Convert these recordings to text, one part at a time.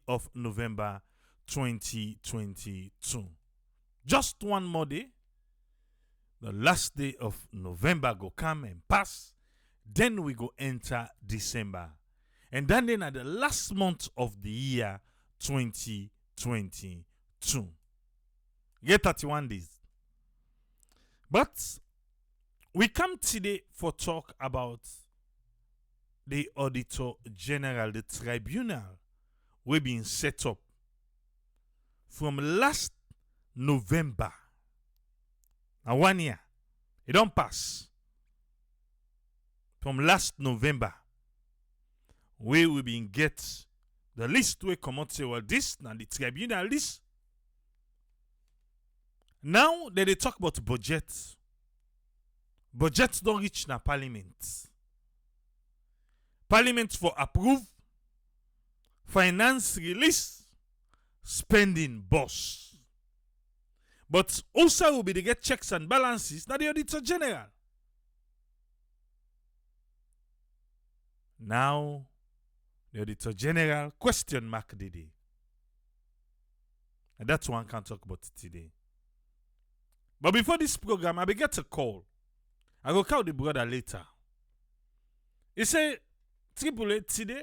of November 2022. Just one more day. The last day of November go come and pass. Then we go enter December. And then at the last month of the year 2022. Get 31 days. But we come today for talk about the Auditor General, the Tribunal, we been set up from last November. Now 1 year. It don't pass. From last November, we will been get the list we come out say, well, this now the Tribunal list. Now they talk about budget. Budget don't reach na parliament. Parliament for approve, finance release, spending boss. But also will be to get checks and balances na the Auditor General. Now, the Auditor General question mark the day. And that's one I can talk about today. But before this program, I will get a call. I go call the brother later. He say, Triple A today,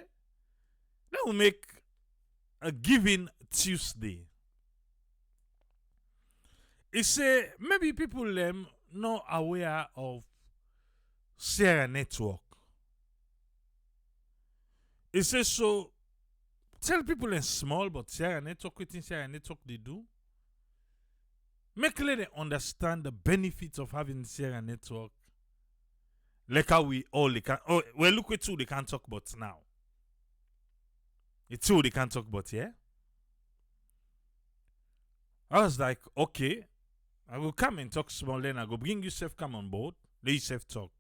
they will make a Giving Tuesday. He say, maybe people not aware of Sierra Network. He say, so tell people in small, but Sierra Network, within Sierra Network they do. Make them understand the benefits of having Sierra Network. Like how we all can. Oh, well, look at two they can't talk about now. It's two they can't talk about, yeah? I was like, okay, I will come and talk small, then I go bring yourself come on board, let yourself talk.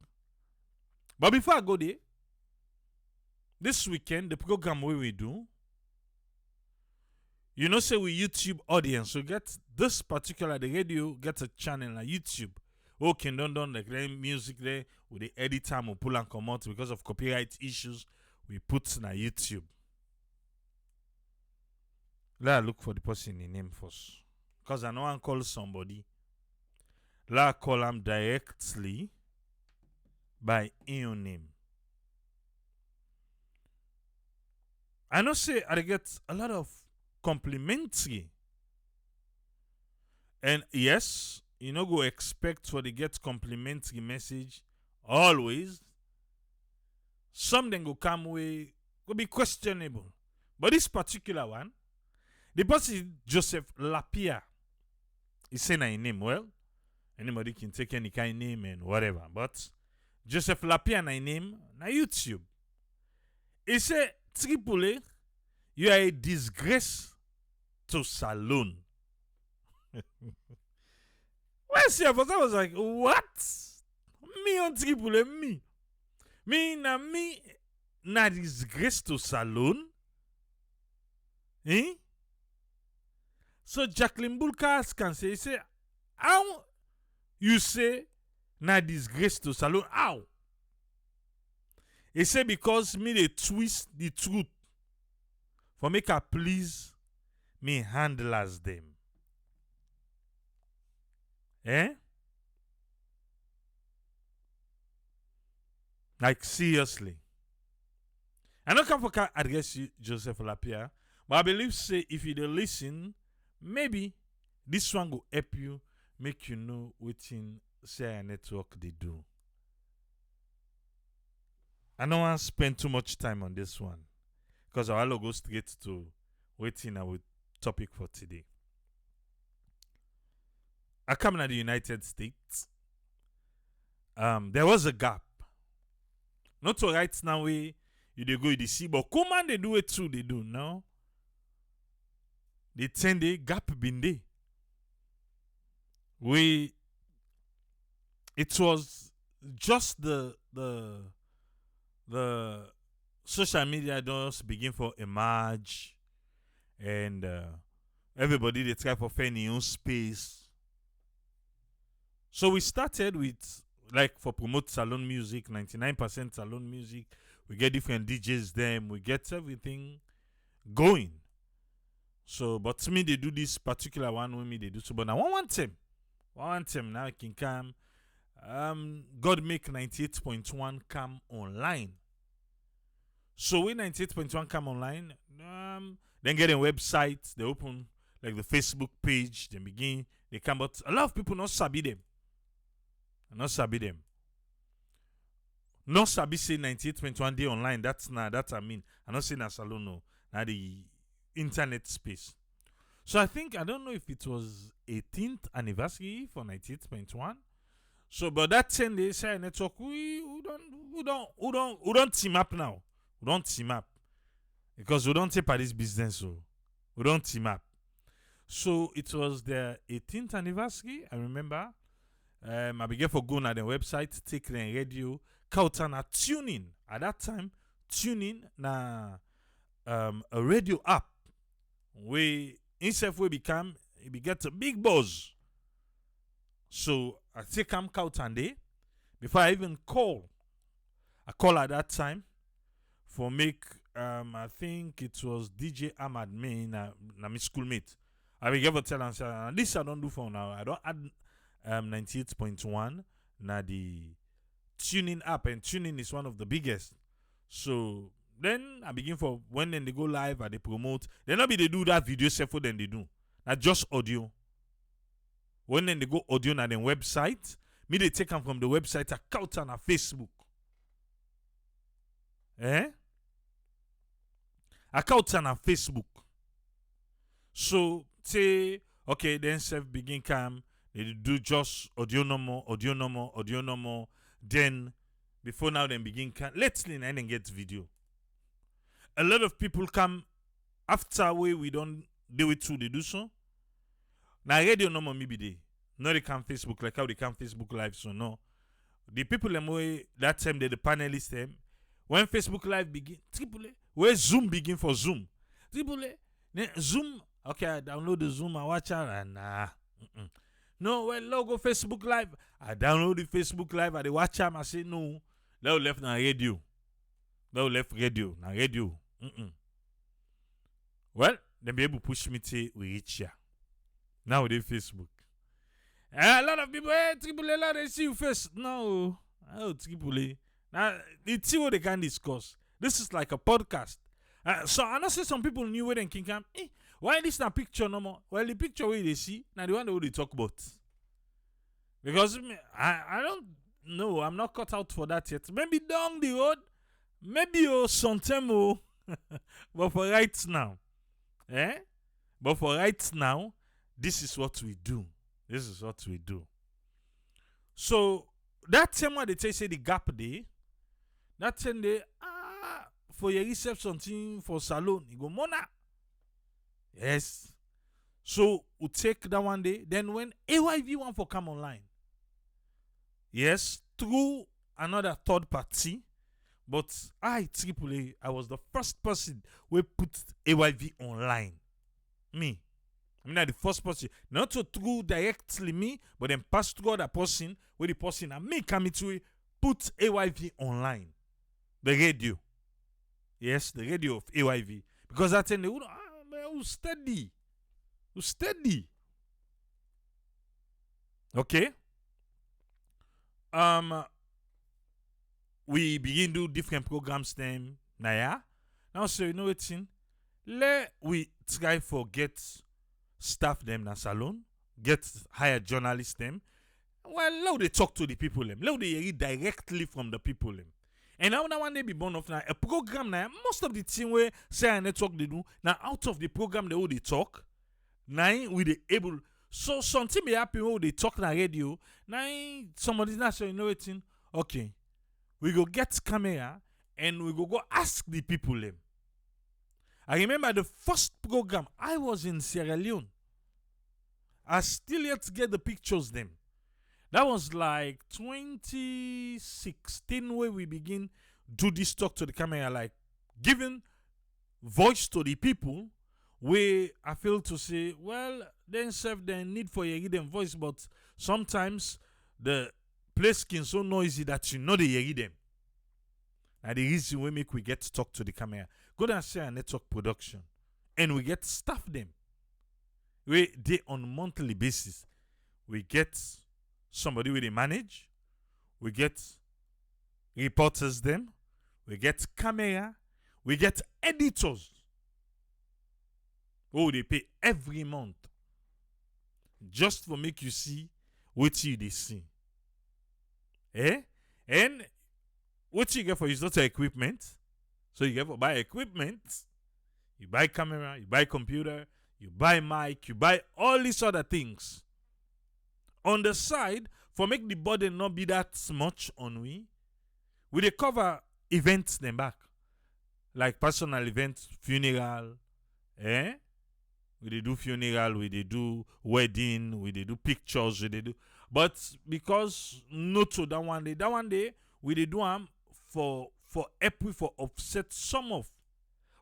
But before I go there, this weekend, the program we do, you know, say we YouTube audience, so get this particular, the radio gets a channel on YouTube. Okay, don't like music there with the edit time we pull and come out because of copyright issues. We put on YouTube. Let I look for the person in name first. Because I know I call somebody. Let I call him directly by your name. I know say I get a lot of complimentary. And yes, you know, go expect for the get complimentary message always. Some then go come way, go be questionable. But this particular one, the person is Joseph Lapierre. He saying a name. Well, anybody can take any kind of name and whatever. But Joseph Lapierre na name na YouTube. He say, Triple A, you are a disgrace to Saloon. Well, see, I was like, what? Me on Triple A, me. Me na disgrace to Saloon? Eh? So Jacqueline Bulkas can say, how you say na disgrace to Saloon? How? He say because me they twist the truth for make her please me handlers them. Eh? Like seriously. I don't come for can address you, Joseph Lapierre, but I believe say if you don't listen, maybe this one will help you make you know what in Sierra Network they do. I don't want to spend too much time on this one because I will go straight to waiting our topic for today. I come to the United States. There was a gap. Not to right now way you they go you see, but come on they do it too, they do now. The 10-day gap been there. It was just the social media does begin for emerge and everybody they try for finding own space. So we started with like for promote salon music, 99% salon music. We get different DJs them, we get everything going. So, but me they do this particular one with me they do so. But now I want him. Now I can come. God make 98.1 come online. So when 98.1 come online, then get a website, they open like the Facebook page, they come, but a lot of people not sabi them. Not sabi them. Not sabi say 98.1 day online. That's I mean. I'm not saying that's alone, no. Now the internet space. So I don't know if it was 18th anniversary for 98.1. So but that 10 days Share Network, we don't team up now. We don't team up. Because we don't take part this business, so we don't team up. So it was the 18th anniversary, I remember. I began for going at the website, take the radio, Kautana tuning. At that time, tuning na a radio app where instead we become it beget a big buzz. So I take come Kautande before I even call. I call at that time for make I think it was DJ Ahmad me na my schoolmate. I will give a tell and say this I don't do for now. I don't add 98.1 na the tuning app, and tuning is one of the biggest. So then I begin for when then they go live and they promote. Then not be they do that video set for then they do. Not just audio. When then they go audio na then website, me they take them from the website account and Facebook. Account and Facebook. So say okay, then self begin cam. They do just audio no more. Then before now, then begin cam. Let's learn and then get video. A lot of people come after we don't do it too. They do so. Now radio no more maybe they. No, they come Facebook like how they come Facebook live. So no, the people them way that time they the panelists them. When Facebook live begin, where Zoom begin for Zoom. Zoom. Okay, I download the Zoom, I watch it, and no, well, logo Facebook Live. I download the Facebook Live, I watch them, I say, no, they left na radio. Now radio. Well, they be able to push me to we reach here. Now they Facebook. A lot of people, hey, Triple A, they see you first. No, Triple A. Now, it's what they can discuss. This is like a podcast. So I know say some people knew where they can come. Why this not picture no more? Well, the picture where they see, now the one that they talk about. Because I don't know, I'm not cut out for that yet. Maybe down the road, maybe sometime, but for right now, But for right now, this is what we do. So that time when they say the gap day, that time they for your reception something for salon, you go mona. Yes. So we take that one day. Then when AYV want for come online, yes, through another third party, but AAA, I was the first person who put AYV online. Me. I'm not the first person. Not to through directly me, but then pass through the person where the person and me coming to put AYV online. The radio. Yes, the radio of AYV. Because I tell you, who's steady. Okay. We begin do different programs then. Now, so you know what's in? Let we try for get staff them na salon, get hire journalists them. Well, let they talk to the people them. Let they hear directly from the people them. And now one day be born of now a program now. Most of the team where say network they do now out of the program they will they talk. Now we they able so something be happen when they talk na radio. Now somebody now say you know it in okay. We go get camera and we go ask the people them. I remember the first program I was in Sierra Leone. I still yet to get the pictures them. That was like 2016 where we begin do this talk to the camera, like giving voice to the people where I feel to say, well, then serve the need for you give them voice, but sometimes the place can so noisy that you know they hear them. Now the reason we make we get to talk to the camera. Go and say a network production. And we get staff them. We they on monthly basis. We get somebody with a manage. We get reporters them. We get camera. We get editors. Oh, they pay every month just for make you see what you they see. Eh? And what you get for is not equipment. So you get for buy equipment, you buy camera, you buy computer, you buy mic, you buy all these other things. On the side, for make the burden not be that much on we dey cover events them back. Like personal events, funeral, eh? We dey do funeral, we dey do wedding, we dey do pictures, we dey do. But because no to that one day, we dey do them for April for offset some of.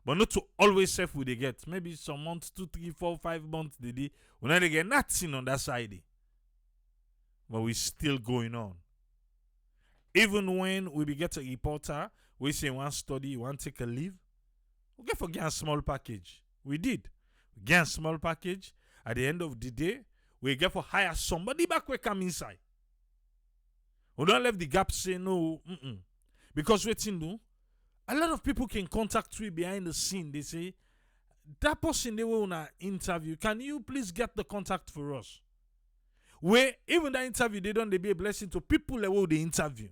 But not to always self we dey get. Maybe some months, 2, 3, 4, 5 months they dey. We not dey get nothing on that side. But we still going on. Even when we be get a reporter, we say one study, one take a leave, we get for get a small package. We did. We get a small package. At the end of the day, we get for hire somebody back we come inside. We don't let the gap say no. Because waiting do, a lot of people can contact you behind the scene. They say, that person they will want to interview. Can you please get the contact for us? Where even that interview, they don't they be a blessing to people that will they interview.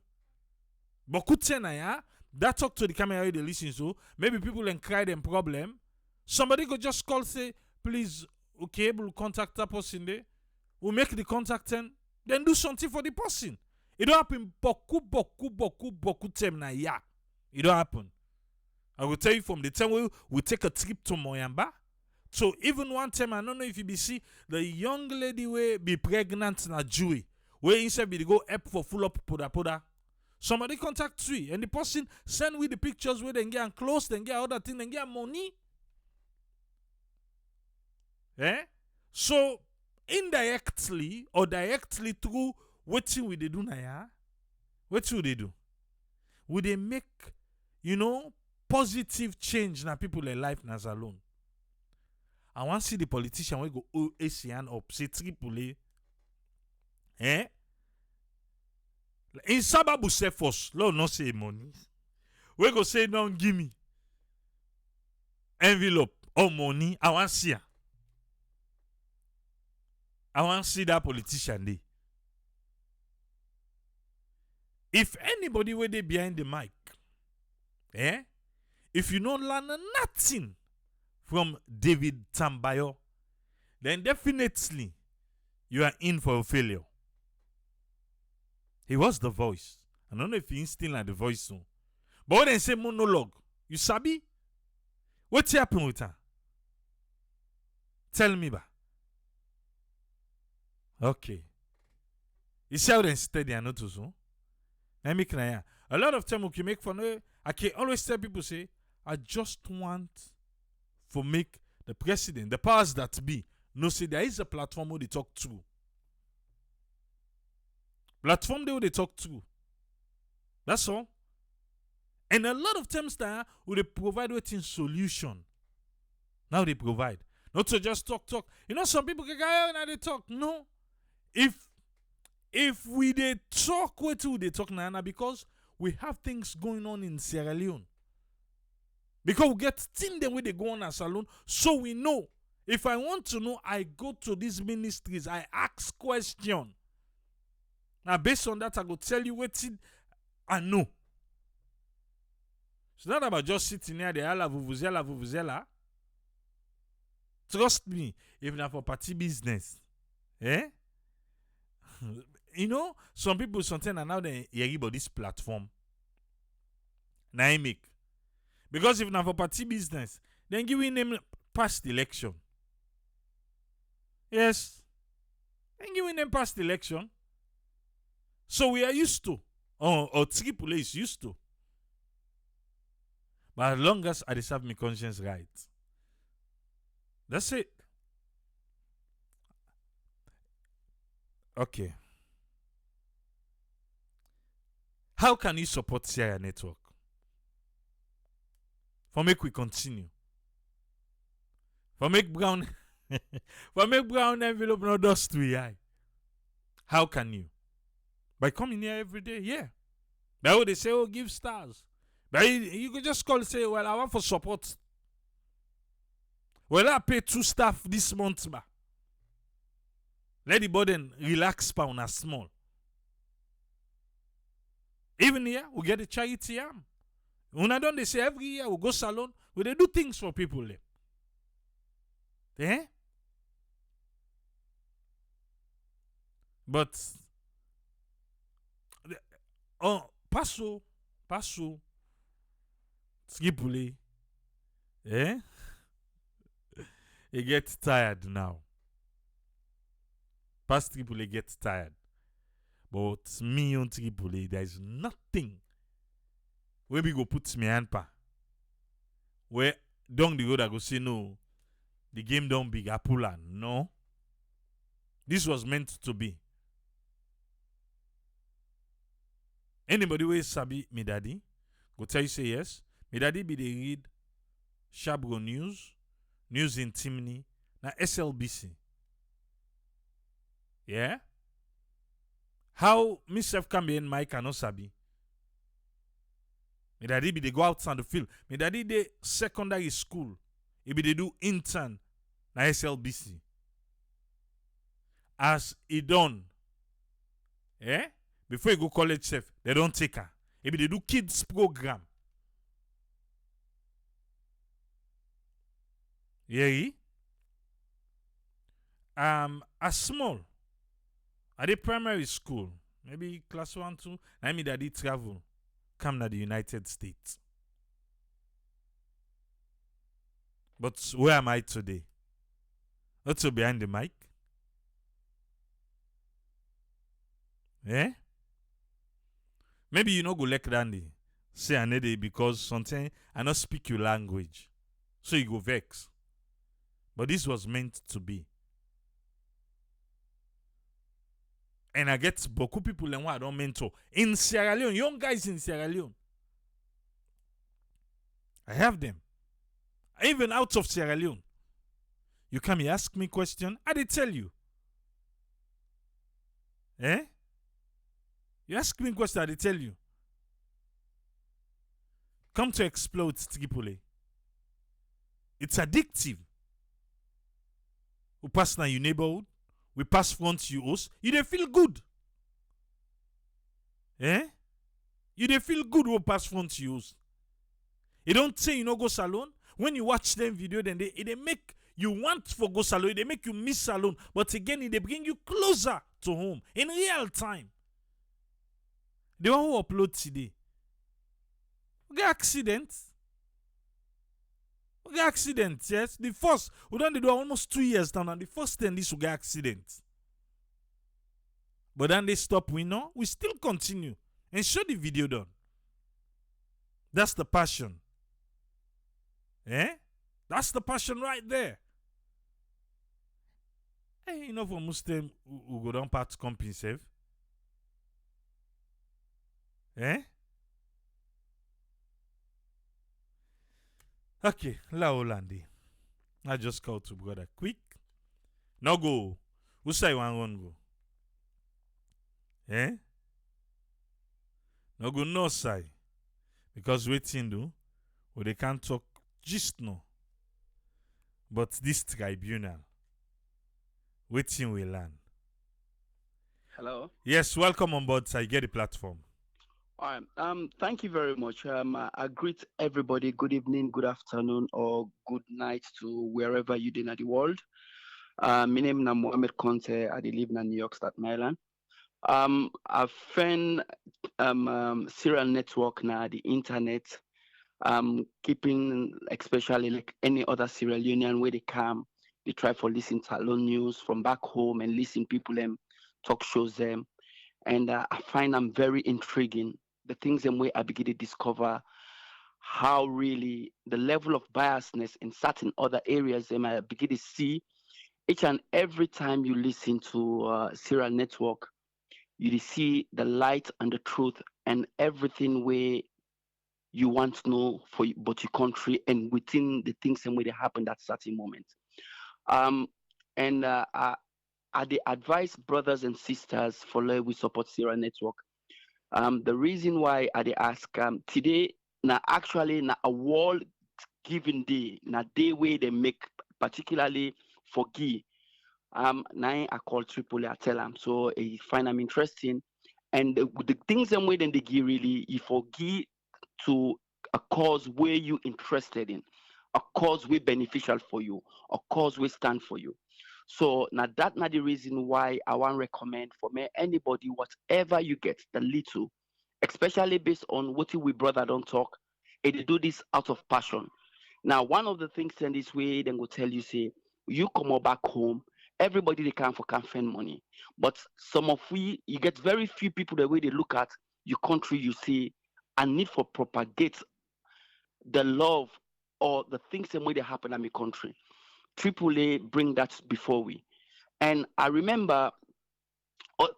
But could say na that talk to the camera they listen to, maybe people can cry them problem. Somebody could just call say, please, okay, we'll contact that person there. We'll make the contact and then do something for the person. It don't happen beaucoup time na ya. It don't happen. I will tell you from the time we take a trip to Moyamba. So even one time, I don't know if you be see the young lady will be pregnant na Jewy. Where instead be go up for full up poda. Somebody contact you and the person send with the pictures where they get and clothes, then get other thing, then get money. Eh? So indirectly or directly through what we they do now, what will they do? Would they make, positive change na people in life nas alone? I want to see the politician we go ASEAN up, say Tripoli. Eh? In Sababu say first, Lord not say money. We go say don't give me envelope or money. I want to see her. I want to see that politician there. If anybody were there behind the mic, if you don't learn nothing from David Tambayo, then definitely you are in for a failure. He was the voice. I don't know if he's still at the voice soon. But when they say monologue, you sabi? What's happened with her? Tell me ba. Okay. You see how they steady and not too soon? Let me cry. A lot of time we can make fun. I can always tell people say, I just want to make the president, the powers that be, know say there is a platform where they talk to. Platform they talk to. That's all. And a lot of times there they provide waiting solution. Now they provide. Not to just talk. Some people can go now they talk. No. If we they talk, what do they talk now? Because we have things going on in Sierra Leone. Because we get things the way they go on a salon, so we know. If I want to know, I go to these ministries, I ask questions. Now, based on that, I go tell you what I know. It's not about just sitting here, la vuvuzela. Trust me, if not for party business, some people sometimes are now they hear about this platform. Now I make. Because if not for party business, then giving them past election. Yes. Then giving them past election. So we are used to. Or Tripoli is used to. But as long as I deserve my conscience right. That's it. Okay. How can you support Sierra Network? For make we continue. For make Brown But make brown envelope no dust to your eye. How can you? By coming here every day, yeah. That's what they say, oh, give stars. But you could just call and say, well, I want for support. Well, I pay 2 staff this month, ba. Let the burden relax pa on a small. Even here, we get a charity arm. When I don't, they say every year we go salon, we they do things for people. Eh? But passo, skipuli, eh? He gets tired now. Past skipuli gets tired. But me on skipuli, there is nothing where we go put me hand pa. Where down the road I go say no, the game don't big apula. No. This was meant to be. Anybody who sabi me daddy, go tell you say yes. Me daddy be the read Shabro News, News in Timney, na SLBC. Yeah? How myself can be in my cannot sabi. Me daddy be they go outside the field. Me daddy the secondary school. He be they do intern na SLBC. As he done, eh? Before you go college chef, they don't take her. He be they do kids program. Yeah. As small, at the primary school, maybe class 1, 2, I mean daddy travel, come to the United States. But where am I today? Also behind the mic. Eh? Maybe you know go like Randy. Say another because sometimes I not speak your language. So you go vex. But this was meant to be. And I get beaucoup people and what I don't mentor. In Sierra Leone, young guys in Sierra Leone. I have them. Even out of Sierra Leone. You come here, ask me question, I did tell you. Eh? You ask me question, I did tell you. Come to explode Tripoli. It's addictive. We pass now your neighborhood. We pass front you host. You dey feel good. Eh? You dey feel good we pass front you host. You don't say you no go salon. When you watch them video, then they make you want for go salon. They make you miss salon. But again, they bring you closer to home in real time. The one who upload today. We get accidents. We get accidents, yes. The first, we done do almost 2 years now, and the first 10 this we get accidents. But then they stop, we know. We still continue and show the video done. That's the passion. Eh? That's the passion right there. Hey, you know for Muslim who go down part company save. Eh? Okay, La Hollande. I just call to brother quick. Now go. Who say one run go? Eh? No go no side. Because waiting do, or they can't talk just no. But this tribunal, waiting we learn. Hello. Yes, welcome on board. So I get the platform. All right. Thank you very much. I greet everybody. Good evening, good afternoon, or good night to wherever you're in the world. My name is Mohamed Conte. I live in New York, Staten Island. I've found serial network now, the internet. Keeping especially like any other serial union where they come, they try for listen to alone news from back home and listen people them talk shows them, and I find them very intriguing. The things and way I begin to discover how really the level of biasness in certain other areas them I begin to see each and every time you listen to serial network, you see the light and the truth and everything where you want to know for but your country and within the things and way they happen at certain moment. And I they advise brothers and sisters for we support Sierra Network. The reason why I they ask today now actually na a world giving day, na day where they make particularly for give. Now I call Tripoli, I tell them so I find them interesting. And the things them way then they give really you forgive to a cause where you interested in, a cause we beneficial for you, a cause we stand for you. So now that not the reason why I want recommend for me anybody whatever you get the little, especially based on what we brother don't talk, and they do this out of passion. Now one of the things in this way then go tell you say you come on back home. Everybody they can find money, but some of we you get very few people the way they look at your country. You see a need for propagate the love or the things the way they happen in my country. Triple A bring that before we. And I remember,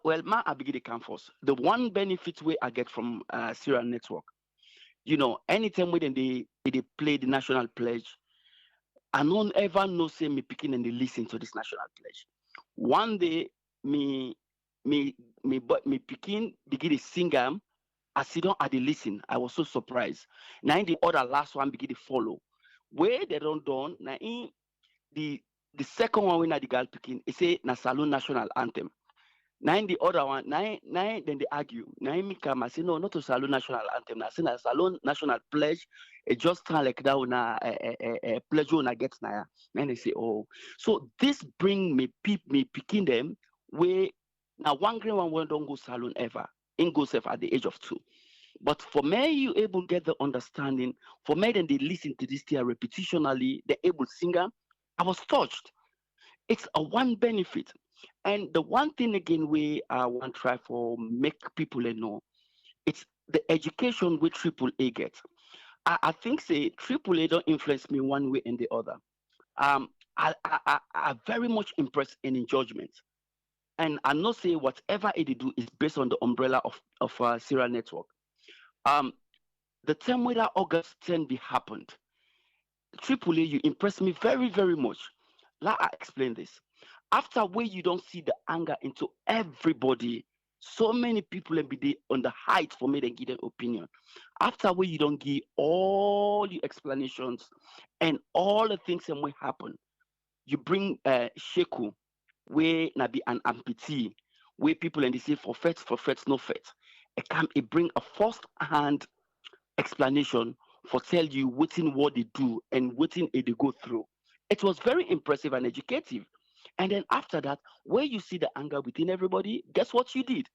well, my Abigidi campus, the one benefit way I get from Serial Network, anytime when they play the national pledge, I don't ever know say me picking and they listen to this national pledge. One day, me, me picking begin to sing I sit down at the listen. I was so surprised. Now in the other last one begin to follow. Where they don't done, now in the the second one when I the girl picking, it say na Salon national anthem. Now in the other one, now then they argue. Now in me come, I say no, not to Salon national anthem. Now I say na Salon national pledge. It just kind like that when pledge when I get now. Then they say oh, so this bring me me picking them where now one green one don't go salon ever. In go self at the age of 2. But for me, you able get the understanding. For me, then they listen to this thing repetitionally. The able singer, I was touched. It's a one benefit. And the one thing again we I want try for make people know, it's the education we triple A get. I think say triple A don't influence me one way and the other. Um, I very much impressed in judgment. And I know say whatever it do is based on the umbrella of Serial Network. Um, the time where that August 10 be happened, Tripoli, you impressed me very, very much. Let I explain this. After where you don't see the anger into everybody, so many people and be there on the height for me to give their opinion. After where you don't give all your explanations and all the things that will happen, you bring Sheku, where na be an amputee, where people and they say for fets, no fet. It bring a first hand explanation for tell you what they do and what they go through. It was very impressive and educative. And then after that, where you see the anger within everybody, guess what you did?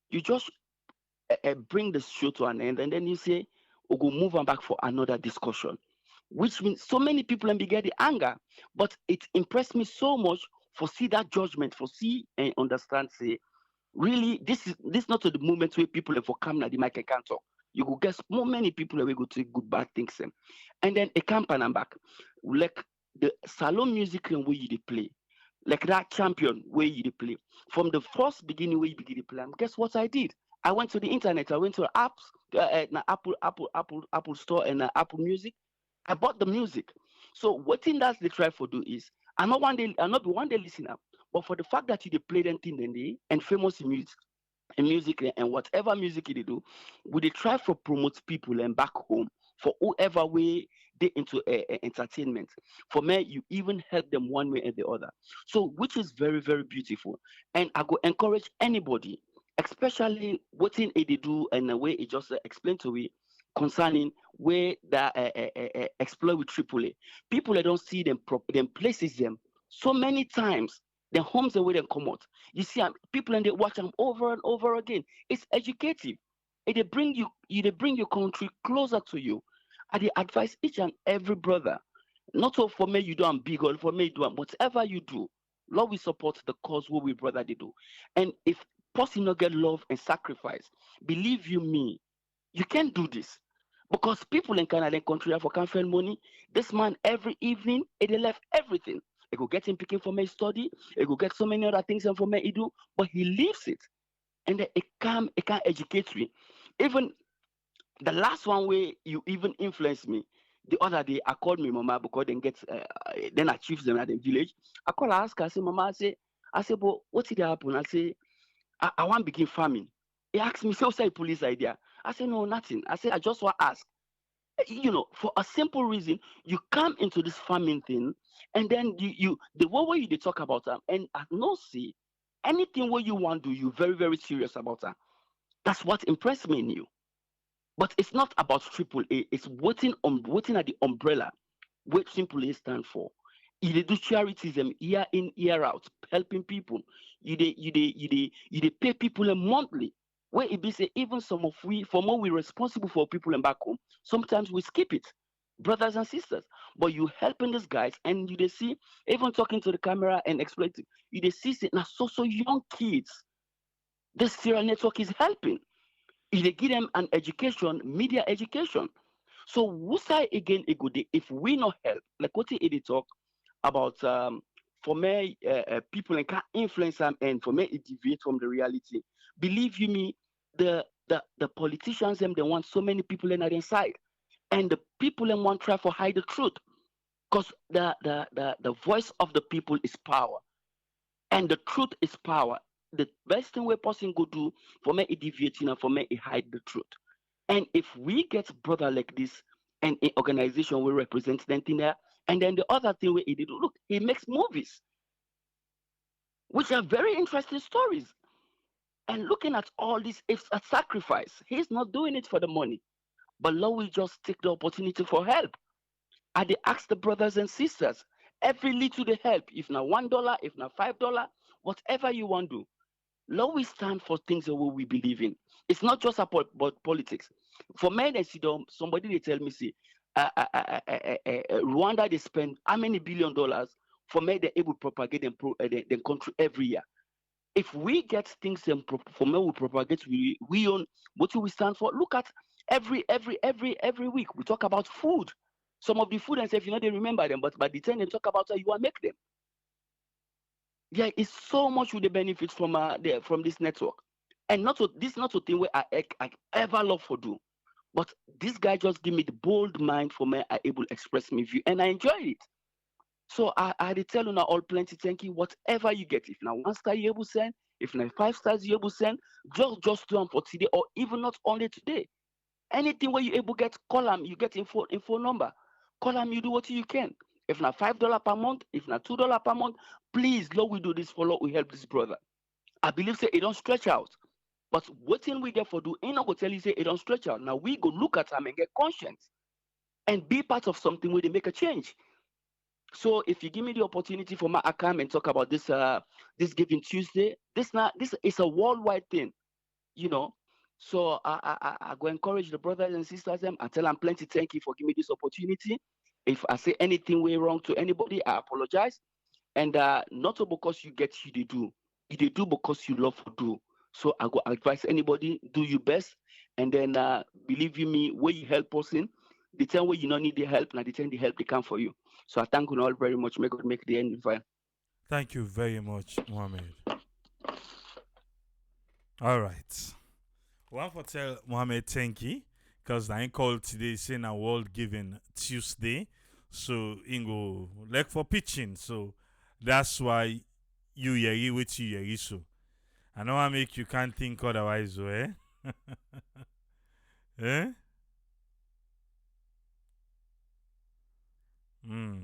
You just bring the show to an end, and then you say, "We go move on back for another discussion," which means so many people and get the anger. But it impressed me so much for see that judgment, for see and understand. Say, really this not to the moment where people for come na the mic and can't talk. You go get more many people will go to good bad things and then a camp and back like the salon music and where you dey play like that champion where you dey play from the first beginning where you begin to play guess what I did. I went to the internet. I went to apps, Apple store and Apple Music. I bought the music. So what thing that they try for do is I not be one day listener, but for the fact that you dey play them thing then they and famous music and whatever music they do, we they try for promote people and back home for whoever way they into entertainment. For me, you even help them one way and the other. So which is very very beautiful, and I go encourage anybody, especially what thing they do and the way it just explained to me concerning where that explore with AAA. People that don't see them them places them so many times. The homes the way they come out. You see, people and they watch them over and over again. It's educative. They bring they bring your country closer to you. I they advise each and every brother, not all for me you do am big or for me you do am, whatever you do, Lord will support the cause what we brother they do. And if person not get love and sacrifice, believe you me, you can't do this. Because people in Canada and country for can't find money. This man every evening, they left everything. He go get him picking for my study. He go get so many other things and for me he do, but he leaves it. And then it can't educate me. Even the last one way you even influence me, The other day, I called my mama because then I chiefs them at the village. I call her, ask her, I say, Mama, I say, but what did happen? I say, I want begin farming. He asked me, so say police idea. I say, no, nothing. I say, I just want to ask. For a simple reason, you come into this farming thing, and then the way you they talk about them, and I no see anything what you want to do, you very, very serious about that. That's what impressed me in you. But it's not about triple A, it's waiting at the umbrella, what triple A stand for. You do charitism year in, year out, helping people. You pay people a monthly. Where it be say even some of we for more we responsible for people in back home. Sometimes we skip it, brothers and sisters. But you helping these guys, and you they see even talking to the camera and explaining. You they see say now so young kids. This serial network is helping. If they give them an education, media education. So who say again a good day if we not help, like what he talk about for me people and can influence them, and for me it deviate from the reality. Believe you me, the politicians them they want so many people in their side, and the people them want try for hide the truth, because the voice of the people is power, and the truth is power. The best thing we person go do for me it deviate, for me it hide the truth. And if we get brother like this, and an organization will represent them in there, and then the other thing where he did, look, he makes movies, which are very interesting stories. And looking at all this, it's a sacrifice. He's not doing it for the money, but Lord will just take the opportunity for help. I they ask the brothers and sisters, every little they help, if not $1, if not $5, whatever you want to do. Lord, we stand for things that we believe in. It's not just about politics. For men, they see somebody they tell me, see, Rwanda they spend how many $billion for men they're able to propagate their country every year. If we get things for men we propagate, we own what do we stand for? Look at every week we talk about food. Some of the food and stuff, they remember them, but by the time they talk about it, you want to make them. Yeah, it's so much with the benefits from this network, and not a thing where I ever love for do, but this guy just give me the bold mind for me I able to express my view, and I enjoy it. So I dey tell you now all plenty thank you. Whatever you get, if now 1 star you able send, if now 5 stars you able send, just do them for today, or even not only today. Anything where you able get, call them, you get info number. Call them, you do what you can. If not $5 per month, if not $2 per month, please, Lord, we do this for Lord, we help this brother. I believe say it don't stretch out. But what thing we get for do, ain't not go tell you say it don't stretch out. Now we go look at them and get conscience and be part of something where they make a change. So if you give me the opportunity for my account and talk about this Giving Tuesday, this is a worldwide thing, you know. So I go encourage the brothers and sisters them. I tell them plenty thank you for giving me this opportunity. If I say anything way wrong to anybody, I apologize. And not because you get you they do because you love to do. So I go advise anybody do your best, and then believe you me, where you help person, the time where you don't need the help, now the time the help they come for you. So I thank you all very much. May God make the end fine. Thank you very much, Mohammed. All right. One for tell Mohammed thank you, because I ain't called today saying a World Giving Tuesday. So Ingo like for pitching. So that's why you yeri with you yeri so. I know I make you can't think otherwise, eh? Eh? Hmm.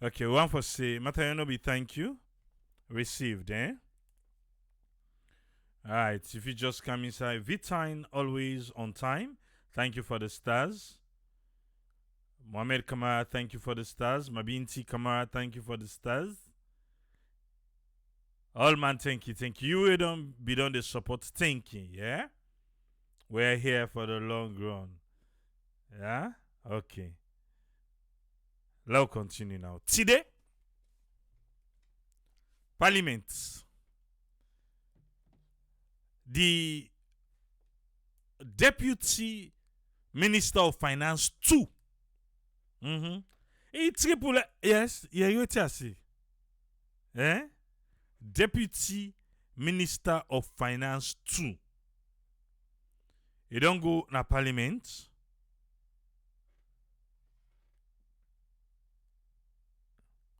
Okay, one for say Matayonobi, thank you. Received, eh? Alright, if you just come inside, Vitine always on time. Thank you for the stars. Mohamed Kamara, thank you for the stars. Mabinti Kamara, thank you for the stars. All man, thank you, thank you. You don't be done the support, thank you, yeah? We're here for the long run. Yeah? Okay. Let's continue now. Today, Parliament. The Deputy Minister of Finance 2. Mm-hmm. He triple, yes, yeah, you tell see. Eh? Deputy Minister of Finance 2. He don't go na parliament.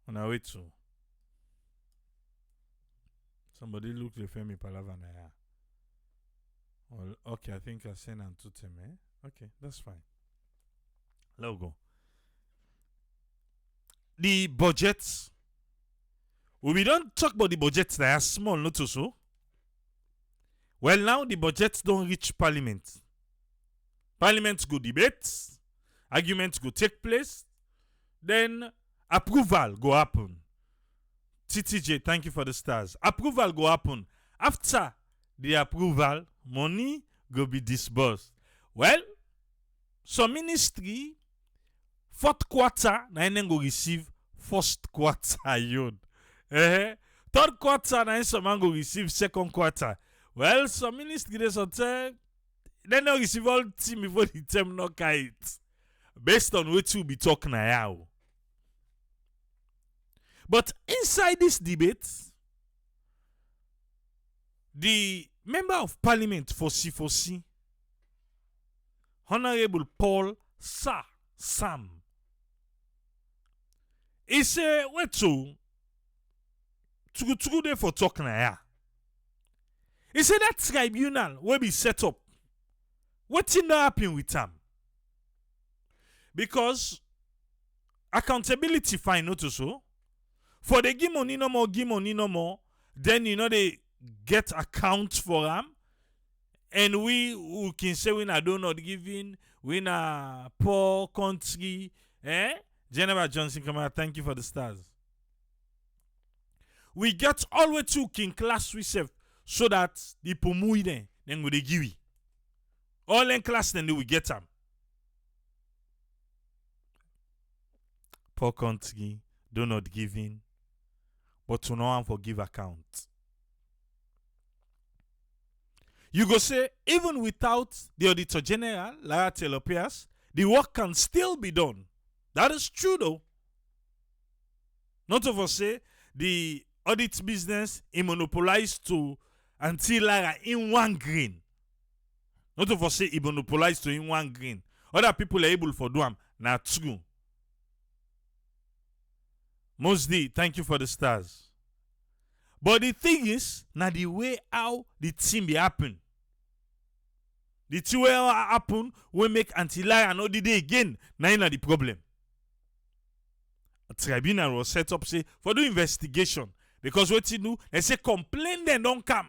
On a way to. Somebody look the Femi Palavana. Well, okay, I think I sent him to them. Okay, that's fine. Let's go. The budgets. We don't talk about the budgets that are small, not so. Well, now the budgets don't reach parliament. Parliament go debate, arguments go take place, then approval go happen. TTJ, thank you for the stars. Approval go happen. After the approval, money go be disbursed. Well, some ministry, fourth quarter, na then go receive first quarter yod. Third quarter, na some man go receive second quarter. Well, some ministry they say they no receive all team before the term no kite. Based on what you be talking now. But inside this debate, the member of parliament for C4C, Honorable Paul Sahr Sam, he say, what to go there for talking now? He said that tribunal will be set up. What's in the happen with them? Because accountability fine not so. For the give money no more, then they get account for them. And we who can say we are not giving, we are poor country. General Johnson, come on, thank you for the stars. We get all the way to King class we save so that the pomui then we give it. All in class then we get them. Poor country, do not give in, but to no one forgive account. You go say, even without the Auditor General, Lara Telopias, the work can still be done. That is true though. Not of us say the audit business is monopolized to until Lara in one green. Not of us say it monopolized to in one green. Other people are able for do them. Now true. Mosdi, thank you for the stars. But the thing is, now the way how the thing be happen. The thing way how happen will make anti-liar no the day again. Now the problem. A tribunal was set up say for the investigation. Because what you do, they say complain then don't come.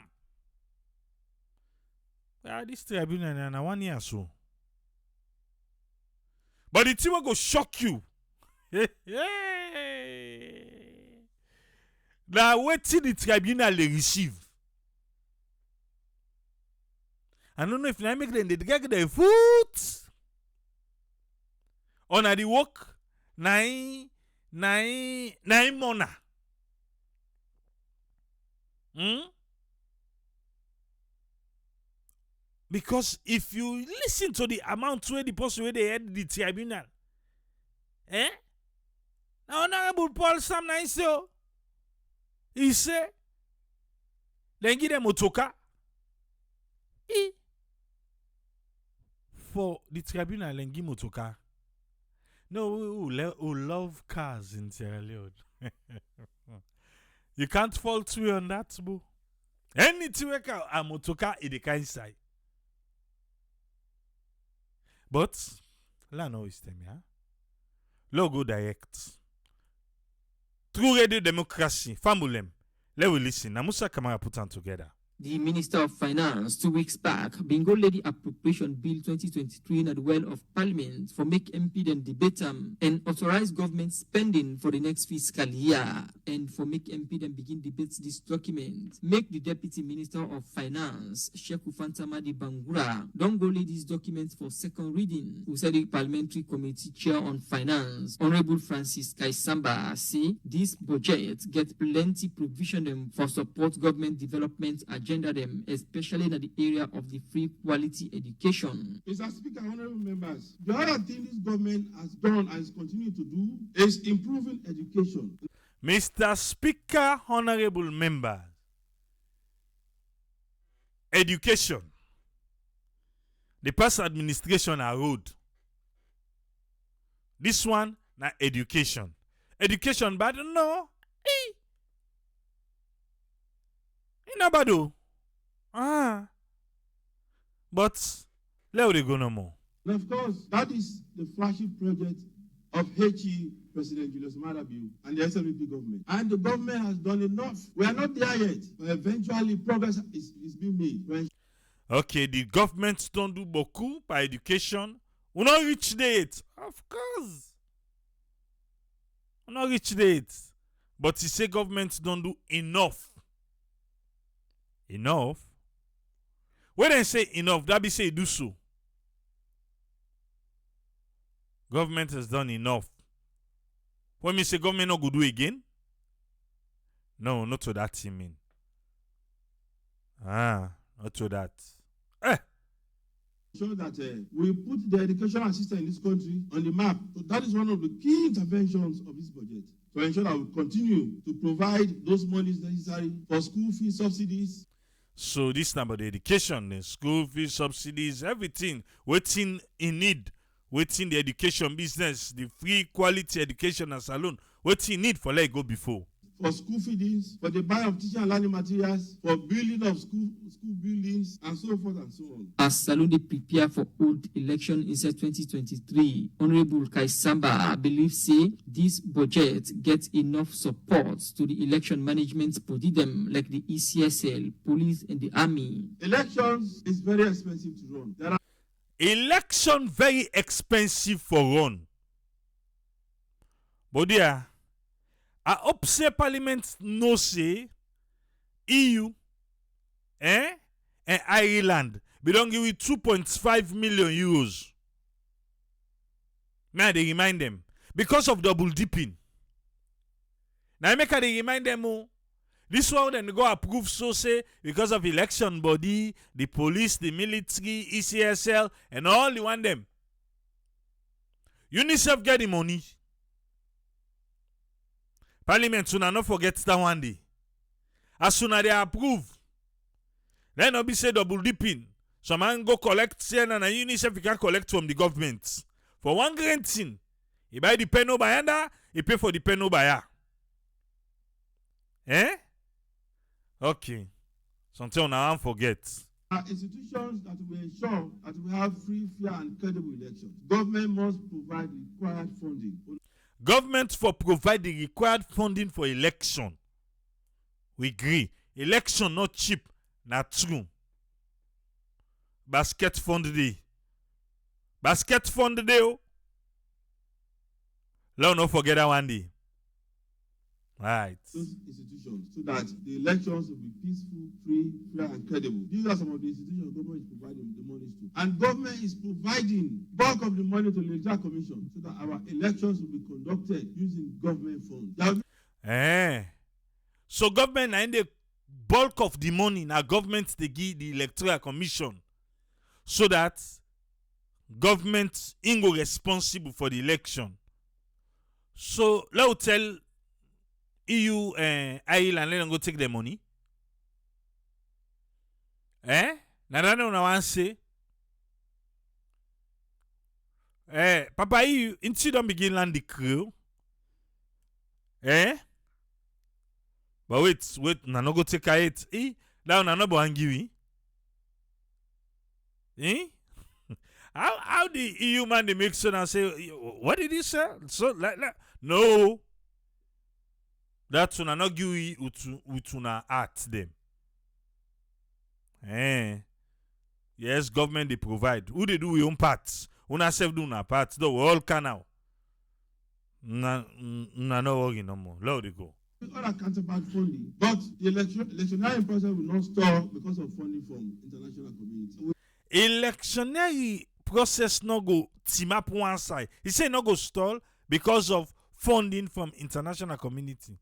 This tribunal na 1 year so. But the thing will go shock you. Now what the tribunal they receive. I don't know if I make them they get their foot. On the work, nine mona. Because if you listen to the amount where the person where they had the tribunal, now Honorable Paul Sahr Sam, he say, then give them motoka. For the tribunal, then give motoka. No, we love cars in Sierra Leone. You can't fall through on that, boo. Anything like a motoka in the kind side. But, la no is them, yeah? Logo direct. True Radio Democracy, Famulem. Let we listen. Namusa Kamara put on together. The Minister of Finance 2 weeks back bingo lady appropriation bill 2023 at the well of Parliament for make MP then debate and authorize government spending for the next fiscal year and for make MP then begin debates this document. Make the Deputy Minister of Finance Sheikh Fantamadi Bangura don't go lay this document for second reading. Who said the Parliamentary Committee Chair on Finance Honorable Francis Kaisamba say this budget get plenty provision them for support government development agenda them, especially in the area of the free quality education. Mr. Speaker, honorable members, the other thing this government has done and is continuing to do is improving education. Mr. Speaker, honorable members, education. The past administration are road. This one, na education. Education bad? No. Not bad though. But, let we go no more. And of course, that is the flagship project of HE President Julius Maada Bio and the SLPP government. And the government has done enough. We are not there yet, but eventually progress is being made. Okay, the government don't do beaucoup by education. We not reach date. Of course. We not reach date. But he say government don't do enough. Enough? When they say enough, that be say do so. Government has done enough. When me say government not go do again? No, not to that you mean. Not to that. Show that we put the educational system in this country on the map. So that is one of the key interventions of this budget to ensure that we continue to provide those monies necessary for school fee subsidies. So this number the education, the school fees, subsidies, everything, waiting in need, waiting the education business, the free quality education as alone, waiting need for let go before. For school feedings, for the buy of teaching and learning materials, for building of school buildings, and so forth and so on. As Salone prepare for old election in 2023, Honorable Kaisamba believes this budget gets enough support to the election management body them like the ECSL, police, and the army. Elections is very expensive to run. There are Election very expensive for run. But there, I hope say Parliament no say EU and Ireland we don't give you 2.5 million euros. Now they remind them because of double dipping. Now make they remind them this one then go approve so say because of election body, the police, the military, ECSL, and all you want them. UNICEF get the money. Parliament soon not forget that one day. As soon as they approve, then not be say double dipping. So man go collect CN and UNICEF you can collect from the government. For one grand thing, he buy the pen by under, he pay for the pen by Okay. Something on our forget. institutions that will ensure that we have free, fair, and credible elections. Government must provide the required funding. Government for provide the required funding for election. We agree. Election not cheap, not true. Basket fund day. Basket fund day. Let not forget that one day. Right. Those institutions so that the elections will be peaceful, free, fair, and credible. These are some of the institutions government is providing the monies to. And government is providing bulk of the money to the Electoral Commission so that our elections will be conducted using government funds. So government and the bulk of the money now government they give the Electoral Commission so that government is responsible for the election. So let us tell EU and Ireland let them go take their money. Now that one I want to say. Papa EU until don't begin land the crew. But wait, na no go take it. That one no go give How the EU man they make sure and say what did he say? So like no. That's una not give you utuna at them. Yes, government they provide. Who they do your own parts? Una self do na parts. Though we all can now. No worry no more. Let it go. Other counterpart funding, but the electionary process will not stall because of funding from international community. Electionary process no go team up one side. He say no go stall because of funding from international community.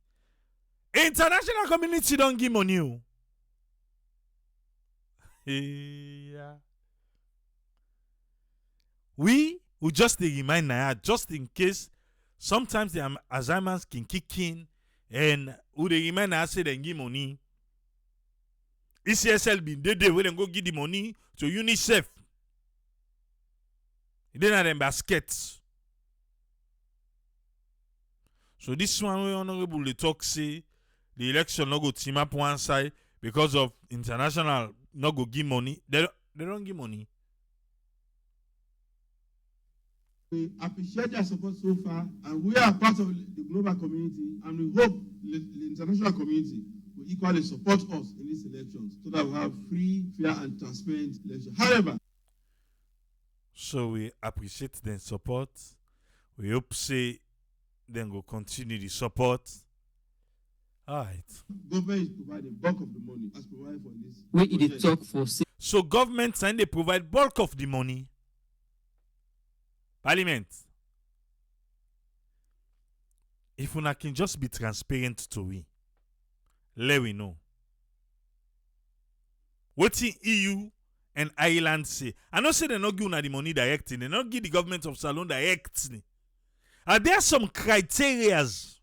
International community don't give money. Yeah. We just remind Naya just in case sometimes the Alzheimer's can kick in And who they remind us say they give money. ECSL been they when they go give the money to UNICEF. They not them baskets. So this one we honorable the talk say the election no go team up one side because of international no go give money. They don't give money. We appreciate their support so far, and we are part of the global community, and we hope the international community will equally support us in these elections so that we have free, fair, and transparent elections. However, so we appreciate their support. We hope say then go continue the support. All right. Government is providing bulk of the money as provided for this. Where it talk for So government and they provide bulk of the money. Parliament. If we can just be transparent to we, let we know. What the EU and Ireland say? I know say they not give the money directly. They not give the government of Salon directly. Are there some criterias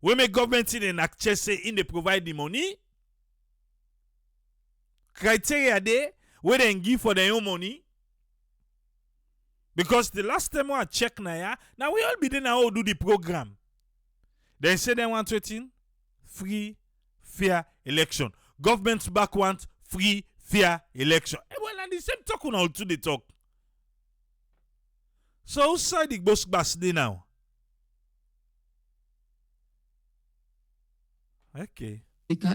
we make government in access say in they provide the money? Criteria there where they give for their own money? Because the last time I check now we all be there now do the program. They say they want free, fair election. Government back want free, fair election. Well, and the same talk on all to the talk. So outside the boss bass day now. Okay.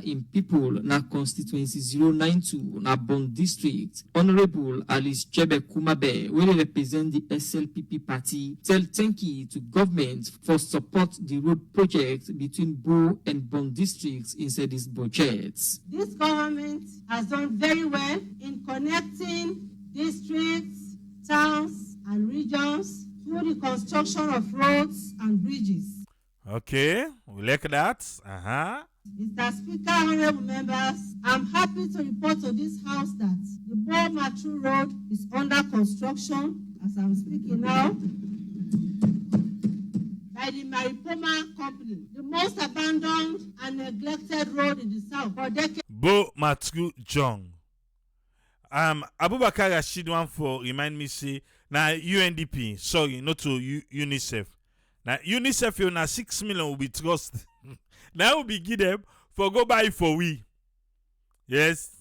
in people na constituency 092 na Bond District, Honorable Alice Chebe Kumabe, will represent the SLPP party, tell thank you to government for support the road project between Bo and Bond Districts inside this budget. This government has done very well in connecting districts, towns, and regions through the construction of roads and bridges. Okay, we like that. Mr. Speaker, honorable members, I'm happy to report to this House that the Bo Matthew Road is under construction, as I'm speaking now, by the Maripoma Company, the most abandoned and neglected road in the south for decades. Bo Matthew Jong. Abubakar Rashid one for remind me say na UNDP, sorry, not to UNICEF. Now UNICEF you na 6 million will be trust. Now will be give them for go buy for we. Yes.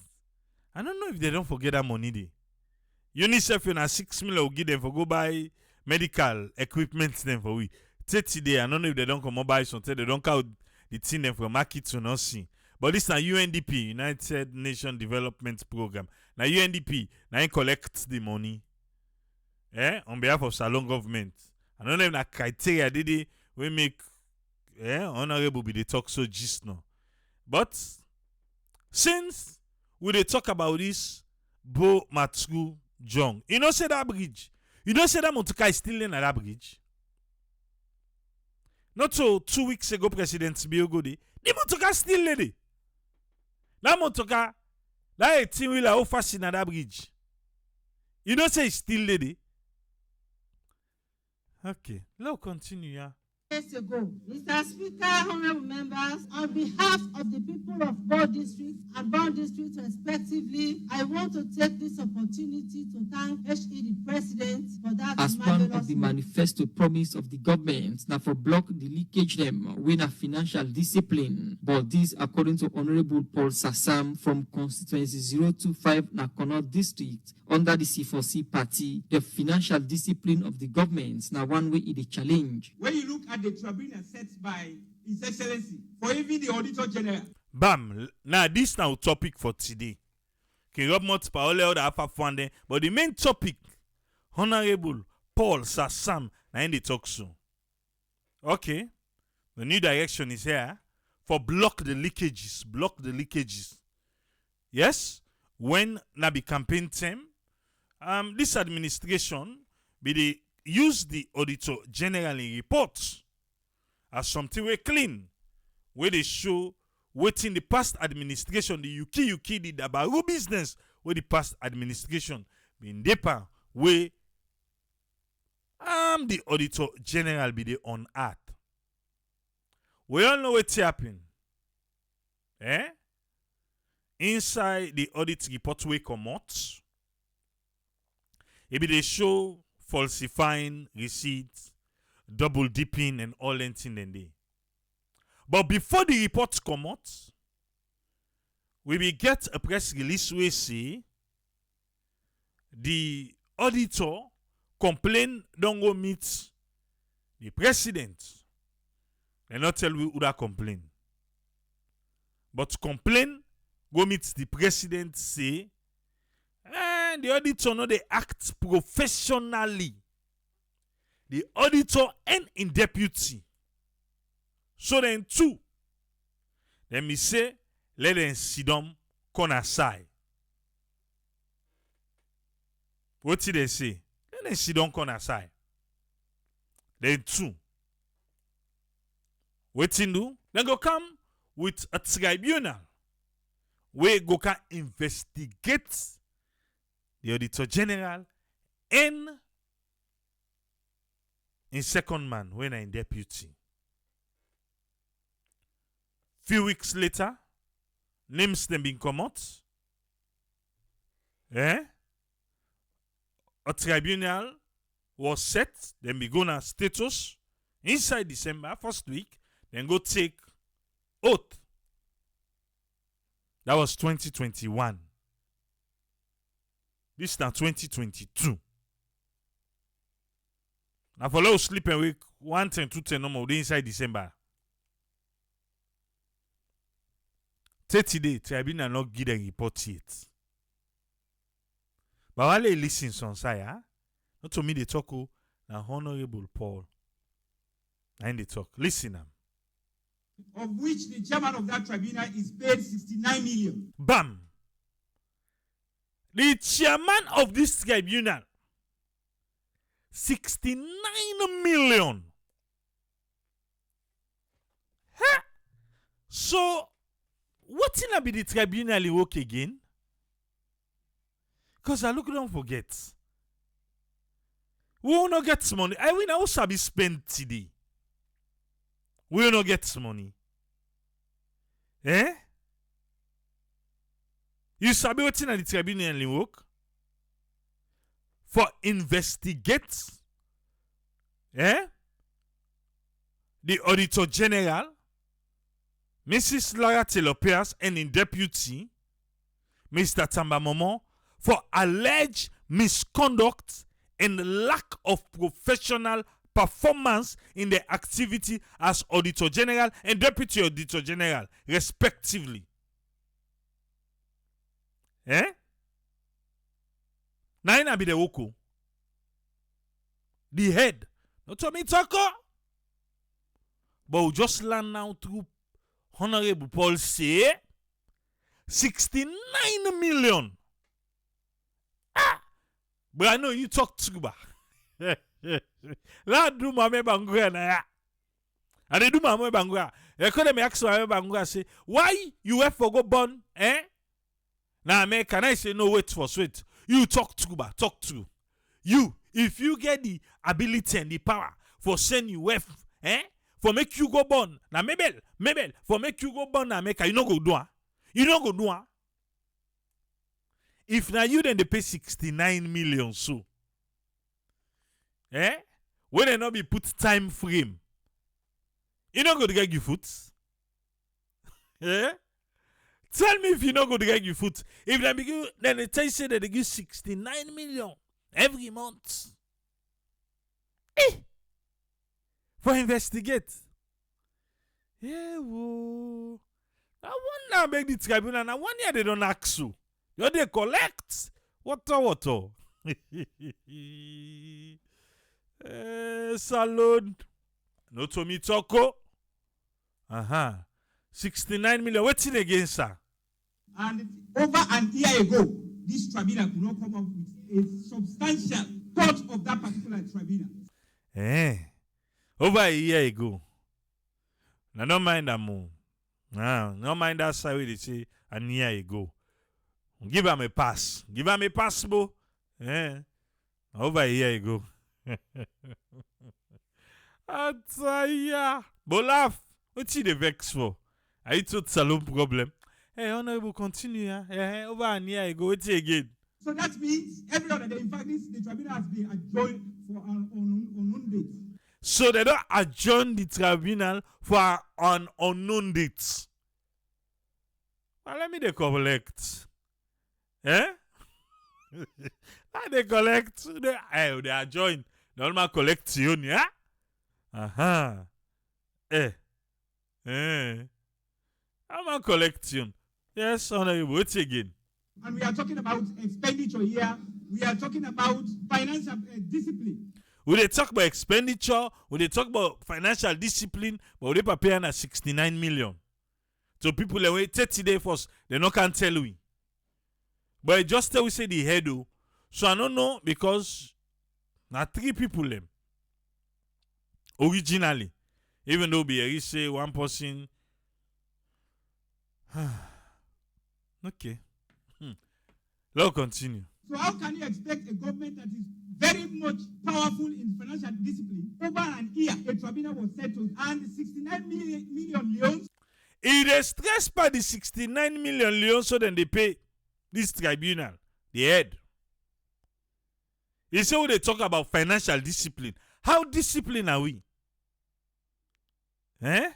I don't know if they don't forget that money there. UNICEF you na 6 million will give them for go buy medical equipment them for we. 30 day, I don't know if they don't come buy something, they don't count the thing them from market to not see. But this is UNDP, United Nations Development Program. Now UNDP, now collect the money. On behalf of Salon government. I don't know if that criteria did we make honorable be the talk so just now. But since we they talk about this Bo Matthew Jong, you know say that bridge. You know say that motoka is still in that bridge. Not so 2 weeks ago, President Biogode, the motoka still lady. That motoka, that 18-wheeler how fast in that bridge. You know say it's still lady. Okay, let's continue, yeah. Years ago, Mr. Speaker, honorable members, on behalf of the people of Bo District and Bond District respectively, I want to take this opportunity to thank HE the President for that. As part of the manifesto promise of the government, now for block the leakage them win a financial discipline. But this, according to Honorable Paul Sahr Sam from constituency 025 Nakono District, under the C4C party, the financial discipline of the government now one way is a challenge. When you look at the tribunal set by His Excellency, for even the Auditor General. Bam! Now this now topic for today. But the main topic, Honorable Paul Sahr Sam, now in the talk soon. Okay, the new direction is here for block the leakages. Block the leakages. Yes, when na be campaign time, this administration be the use the Auditor General reports as something we clean, where they show waiting the past administration, the UK did about business where the past administration been deeper where the Auditor General be the on earth. We all know what's happened. Inside the audit report we come out, it be they show falsifying receipts, double dipping, and all that thing then they. But before the reports come out, we will get a press release where say the auditor complain don't go meet the president. They not tell we who that complain. But complain go meet the president say and the auditor know they act professionally. The auditor and in deputy. So then two, let me say, let them sit down, come aside. What did they say? Let them sit down, come aside. Then two, what do? Then go come with a tribunal where go can investigate the Auditor General and in second man when I'm deputy. Few weeks later, names them being come out. A tribunal was set, then be gonna status inside December, first week, then go take oath. That was 2021. This is now 2022. Now for those sleeping week, 110, 210 no more inside December. 30 days, tribunal not give a report yet. But while they listen on side, not to me they talk now Honorable Paul. And they talk. Listen them. Of which the chairman of that tribunal is paid 69 million. Bam! The chairman of this tribunal, 69 million. Huh? So, what in be the tribunal work again? Because I look don't forget. We will not get money. I will also be spent today. We will not get money. You sabi what in the tribunal work? For investigate the Auditor General, Mrs. Laura Taylor Pierce, and in deputy, Mr. Tamba Momo, for alleged misconduct and lack of professional performance in their activity as Auditor General and Deputy Auditor General, respectively. Now be the woko. The head. Not to me talk. But we just learn now through Honorable Paul Sahr 69 million. But I know you talk to ba. La do mame bangura na ya. And they do mame bangura. They could me ask mame bangura say, why you have for go born? Now can I say no wait for sweet? You talk to ba, talk to. You, if you get the ability and the power for send you F, for make you go born. Now Mabel, for make you go born na make you no go do. You no go do. If now you then they pay 69 million so. When they not be put time frame. You not go to get your foot. Tell me if you not go to get your foot. If they begin, then they tell you that they give 69 million every month. For investigate. Yeah, whoa. I want to make the tribunal. Now 1 year they don't ask you. You they collect. Water. Salon. No to me toko. 69 million. What's it again, sir? And over an year ago, this tribunal could not come up with a substantial thought of that particular tribunal. Over a year ago. Now don't mind that more. No mind that side where they say a year ago. Give him a pass. Give him a pass, bro. Over a year ago. Ataya. But laugh. What's the vex for? I thought salon problem. Hey, Honorable, continue. Over and here I go. What's it again? So that means every other day, in fact, the tribunal has been adjourned for an unknown date. So they don't adjourn the tribunal for an unknown date. Well, let me they collect. Eh? They collect. They adjourn. They all collection, yeah? Aha. I'm a collection. Yes, Honorable. What's again? And we are talking about expenditure here. We are talking about financial discipline. We they talk about expenditure, we they talk about financial discipline, but we they prepare at 69 million. So people they wait 30 days first, they no can tell we. But I just tell we say the head though. So I don't know because now 3 people them. Originally. Even though be say one person. Okay. Let's continue. So how can you expect a government that is very much powerful in financial discipline? Over an year, a tribunal was settled and 69 million leons. It is stressed by the 69 million leons so then they pay this tribunal, the head. You say when they talk about financial discipline. How disciplined are we? Eh?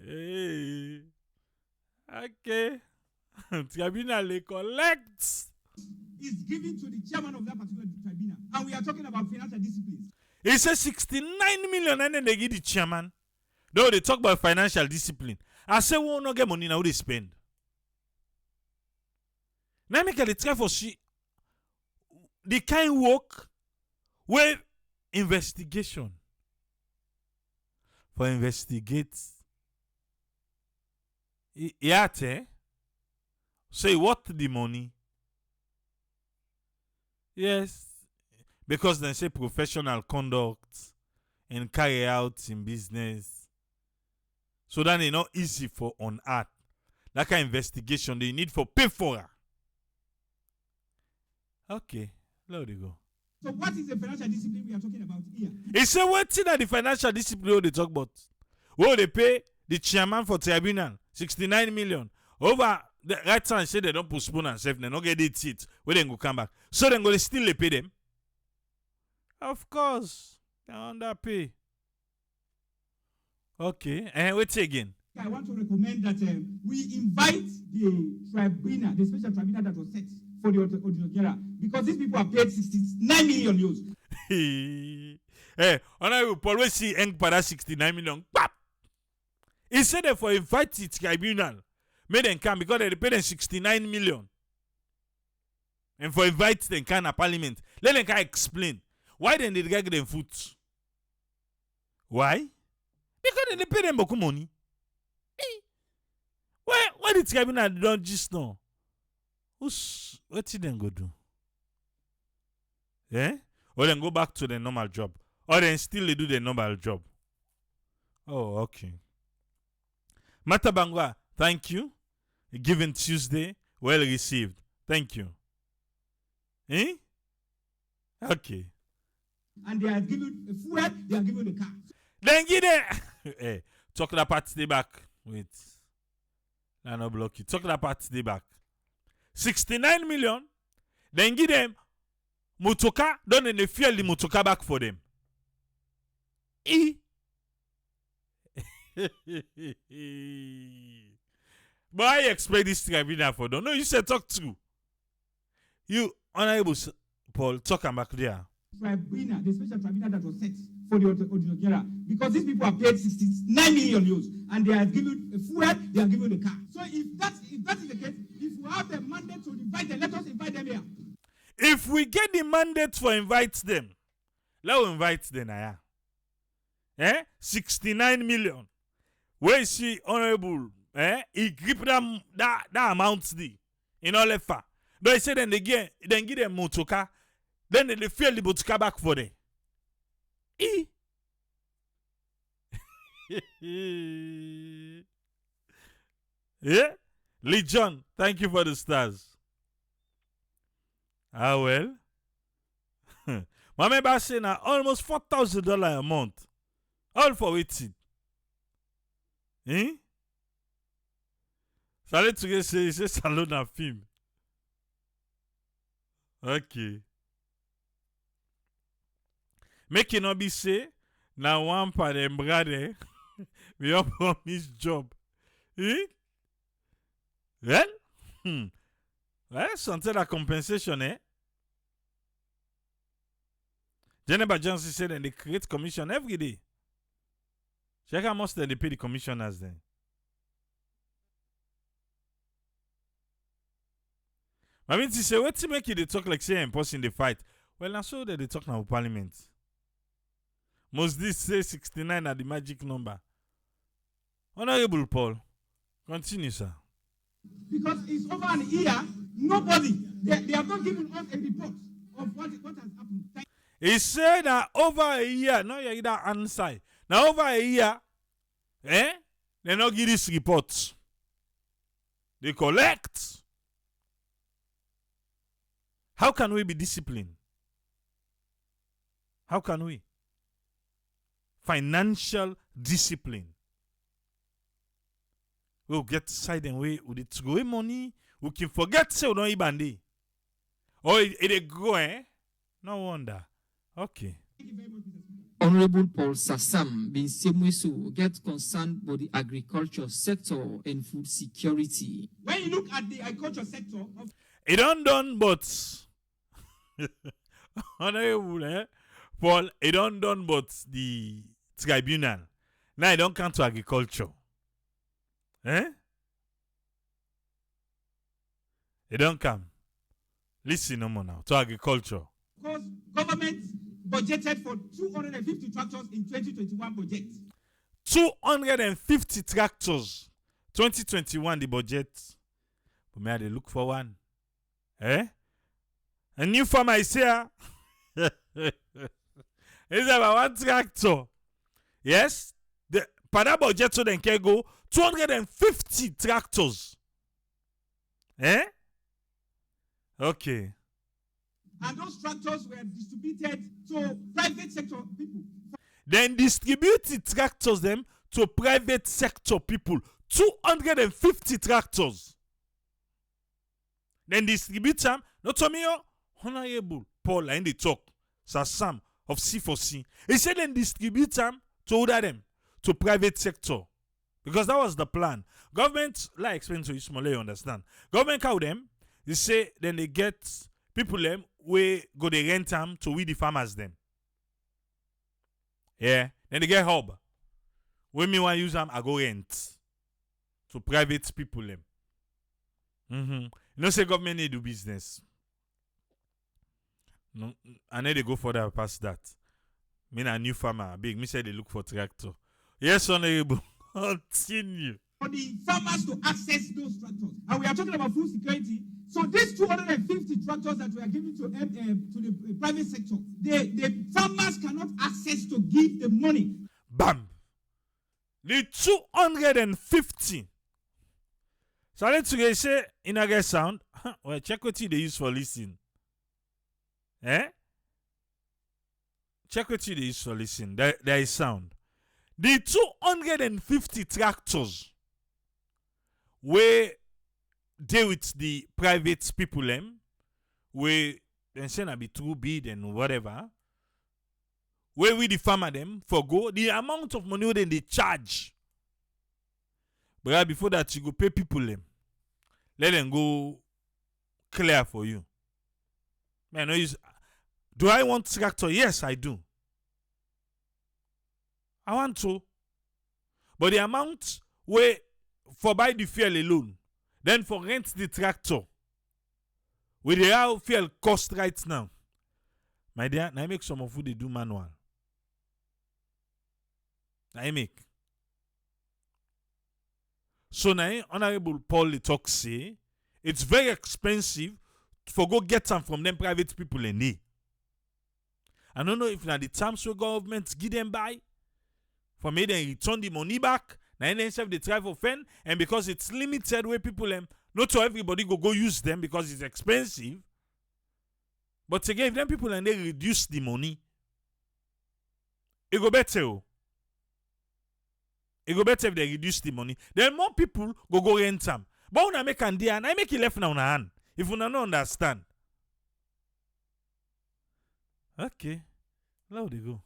Hey. Okay. Tribunal they collect. Is given to the chairman of that particular tribunal. And we are talking about financial disciplines. He says 69 million and then they give the chairman. Though they talk about financial discipline. I say we won't get money now they spend. Now make a try for see the kind work where investigation for investigate yate say what the money. Yes, because they say professional conduct and carry out in business. So that it's not easy for on art. That kind of investigation they need for pay for her. Okay, there you go. So what is the financial discipline we are talking about here? He said what thing that the financial discipline they talk about? Well, they pay the chairman for tribunal 69 million. Over the right time say they don't postpone and say they don't get it where they go come back. So then go still pay them. Of course. They underpay. Okay. And wait again. I want to recommend that we invite the tribunal, the special tribunal that was set for the Auditor General, because these people are paid 69 million euros. Hey, Honorable Paul, we see Eng Pada 69 million. Bap! He said that for invite the tribunal, make them come because they pay them 69 million. And for invite them come to parliament, let them come explain why then they get them food. Why? Because they pay them beaucoup money. Why the tribunal don't just know? What did they go do? Eh? Or then go back to the normal job. Or then still they do the normal job. Oh, okay. Matabangwa, thank you. Given Tuesday, well received. Thank you. Eh? Okay. And they are given a fuel, they are given a car. Then give them. Hey, talk that part stay back. Wait. I no block you. Talk that part stay back. 69 million. Then give them motoka. Don't they fuel the motoka back for them. But I expect this tribunal for them. No, you said talk to. You, Honorable Paul, talk back there. Tribunal, the special tribunal that was set for the Auditor General, because these people are paid 69 million euros and they are given a fuel, they are given a car. So if that is the case, if we have the mandate to invite them, let us invite them here. If we get the mandate for invite them, let us invite them here. 69 million. Where is she, Honorable? He grip that amount in all effort. But he said then give them motoka. Then they feel the motoka back for them. Yeah? Legion, thank you for the stars. Ah, well. My member say now almost $4,000 a month All for waiting. Eh? Saleh Toure say salon na film. Okay. Make it not be say, now one part them brother, we all promise job. Eh? Well? Well, something la compensation, eh? Jennifer Johnson said that they create commission every day. Check how much they pay the commissioners then. I mean, to say, what to make you they talk like say impossible in the fight? Well, now so that they talk now parliament. Most this say 69 are the magic number. Honorable Paul, continue, sir. Because it's over an year, nobody, they have not given us a report of what has happened. He said that over a year, no, you that answer. Now over a year, they not give this report. They collect. How can we be disciplined? How can we? Financial discipline. We'll get side and way with it go money. We can forget say we don't even day. Oh, it go, eh? No wonder. Okay. Honorable Paul Sahr Sam being Semweso get concerned about the agriculture sector and food security. When you look at the agriculture sector, it don't done, but Honorable Paul, it don't done, but the tribunal. Now it don't come to agriculture. Eh? It don't come. Listen no more now to agriculture. Because government budgeted for 250 tractors in 2021 budget. 250 tractors. 2021 the budget. But may I look for one. Eh? A new farmer is here. It's about one tractor. Yes? The pada budget so then can go 250 tractors. Eh? Okay. And those tractors were distributed to private sector people. Then distribute the tractors them to private sector people. 250 tractors. Then distribute them. Not to me, Honorable Paul in the talk. Sahr Sam of C4C. He said then distribute them to order them to private sector. Because that was the plan. Government, like explain to you, smaller, you understand. Government cow them. They say then they get people them we go they rent them to we the farmers them. Yeah. Then they get hub. When me want use them, I go rent to private people them. You know say government need do business. No, and then they go further past that. Me a new farmer, big. Me say they look for tractor. Yes, Honorable. Continue. For the farmers to access those tractors. And we are talking about food security. So these 250 tractors that we are giving to the private sector, the farmers cannot access to give the money. Bam! The 250. So let's say in a get sound. Well, check what they use for listening. Eh? Check what they use for listening. There is sound. The 250 tractors where deal with the private people where they say na be too big and whatever. Where we the farmer them for go the amount of money they charge. But before that you go pay people them. Let them go clear for you. Man, no use. Do I want tractor? Yes, I do. I want to. But the amount where for buy the fuel alone, then for rent the tractor, with the how fuel cost right now, my dear, now I make some of you they do manual. Now I make. So now Honorable Paul talk say it's very expensive for go get some from them private people in there. I don't know if now the terms where government give them by for me then return the money back. Now they have the try for fend, and because it's limited where people not to everybody go use them because it's expensive. But again, if them people and they reduce the money, it go better. it go better if they reduce the money. Then more people go rent them. But when I make and I make it left now on hand. If you don't understand. Okay. Now they go.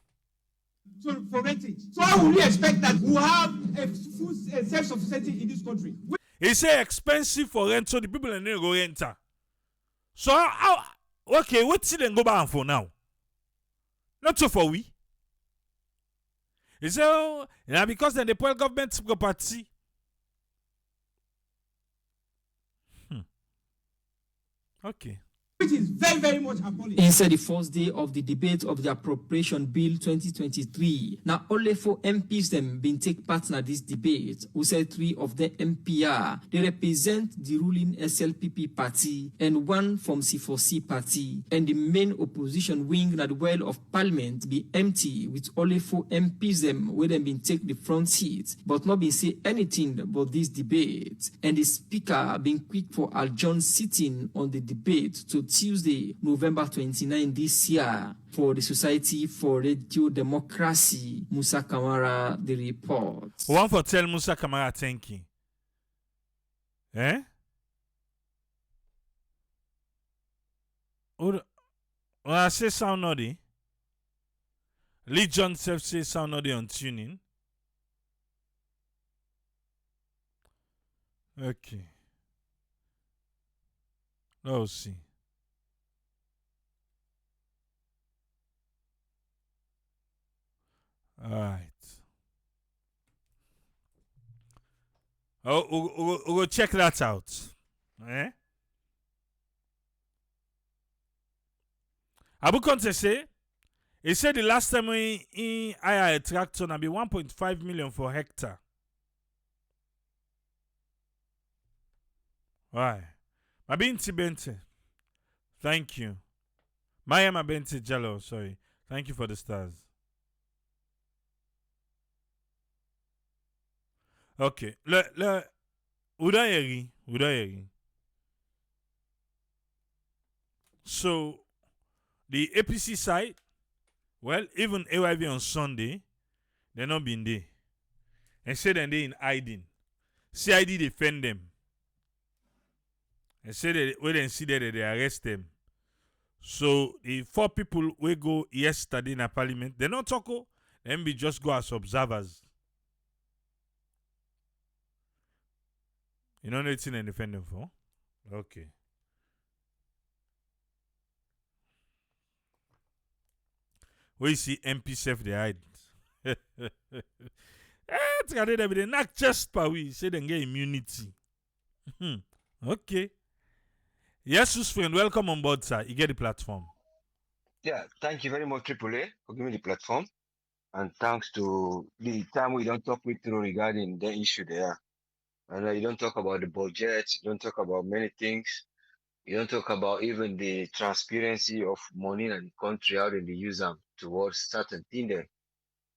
So for renting. So how will you expect that we have a food self-sufficiency in this country? He say expensive for rent, so the people in there go renter. So how okay, what's it then go back for now? Not so for we. He say, oh, because then they put government property. Okay. Which is very, very much appalling. Inside the first day of the debate of the Appropriation Bill 2023, now only 4 MPs them been take part in this debate, who said 3 of them MPR. They represent the ruling SLPP party and 1 from C4C party, and the main opposition wing at the well of parliament be empty with only 4 MPs them where them been take the front seat, but not been say anything about this debate. And the speaker been quick for adjourn sitting on the debate to Tuesday, November 29 this year for the Society for Radio Democracy. Musa Kamara, the report. One for tell Musa Kamara thank you. Eh? When I say sound noddy, Lee John self say sound noddy on tuning. Okay. Let's see. All right. Oh, we'll check that out. Eh? Abu Conte say, he said the last time we hire a tractor na be 1.5 million for hectare. Why? Mabinti Bente. Thank you. Maya Mabinti Jallo, sorry. Thank you for the stars. Okay. Udayeri. So, the APC side, well, even AYV on Sunday, they're not been there. And say that they in hiding. CID defend them. And say that when they see that they arrest them. So, the 4 people we go yesterday in a parliament, they not talk, them be just go as observers. You know anything and defend them for? Okay. We see MP self they hide. They not just power. Say they get immunity. Okay. Yes, friend, welcome on board, sir. You get the platform. Yeah, thank you very much, AAA, for giving me the platform. And thanks to the time we don't talk with through regarding the issue there. And you don't talk about the budget, you don't talk about many things. You don't talk about even the transparency of money in the country, how they use them towards certain things there.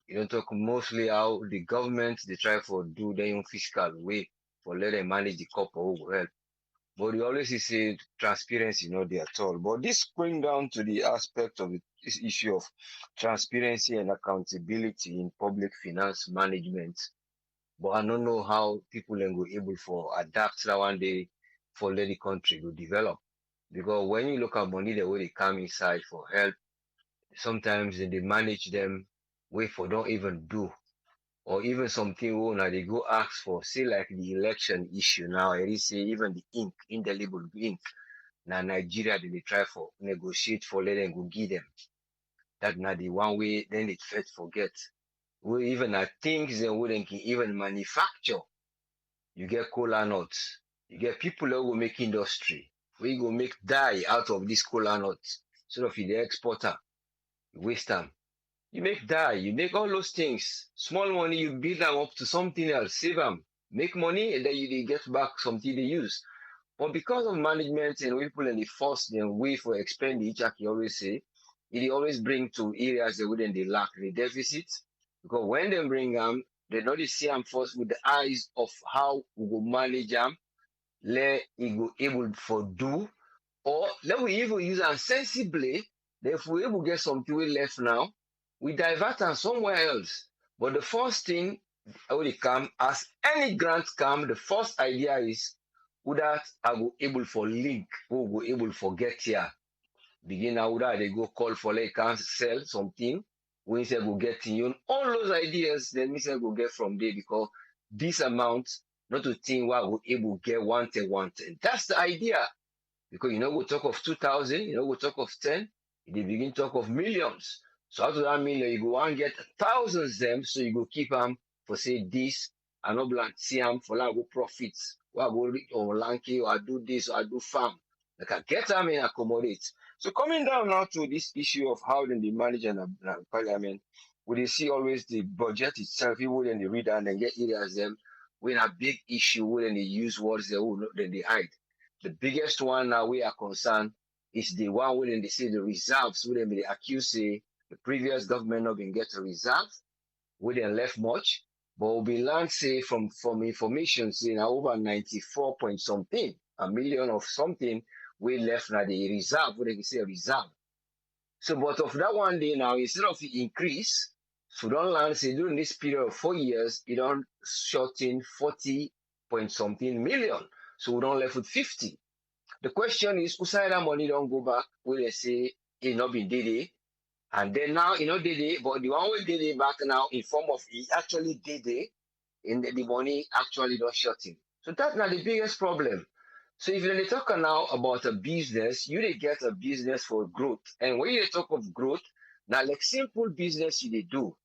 You don't talk mostly how the government, they try for do their own fiscal way for let them manage the couple who will help. But you always say transparency not there at all. But this going down to the aspect of this issue of transparency and accountability in public finance management. But I don't know how people then go able for adapt that one day for let the country go develop. Because when you look at money the way they come inside for help, sometimes they manage them way for don't even do. Or even something now they go ask for, say like the election issue now, I say even the ink, indelible ink. Now Nigeria they try for negotiate for let them go give them. That now the one way then it first forget. We even at things they wouldn't even manufacture. You get cola nuts. You get people that will make industry. We go make dye out of this cola nuts. Sort of the exporter. You waste time. You make dye. You make all those things. Small money, you build them up to something else. Save them. Make money and then you get back something they use. But because of management and people in the force them way for expenditure, you always say, it always bring to areas that wouldn't they lack the deficit. Because when they bring them, they not see them first with the eyes of how we go manage them, let it go able for do, or let we even use them sensibly. Then if we able get something we left now, we divert them somewhere else. But the first thing how they come as any grant come, the first idea is who that I go able for link, who go able for get here. Begin now that they go call for like can sell something. When say go get in you all those ideas, then me say go get from there because this amount not to think what go able get one thing. That's the idea. Because you know we talk of 2,000, you know we talk of 10, they begin talk of millions. So out of that million, you go and get thousands them, so you go keep them for say this, and not blank see them for like go profits. Or I go or lanky, or I do this, or I do farm. Like I get them and accommodate. So coming down now to this issue of how then they manage and parliament, we they see always the budget itself, even when they read and then get areas them, when a big issue, when they use words then they hide. The biggest one now we are concerned is the one when they say the reserves, when they accuse say the previous government not been get a reserve, we didn't left much, but we learned say from information say now over 94 point something, a million of something we left now the reserve, what they can say reserve. So but of that one day now, instead of the increase, so don't learn say during this period of 4 years, it don't shorten 40 point something million. So we don't left with 50. The question is, who that money don't go back where they say it not been did it, and then now you know did it, but the one we did it back now in form of it actually did it, and the money actually not shorting. So that's not the biggest problem. So if you talk now about a business, you they get a business for growth, and when you talk of growth, now like simple business you they do,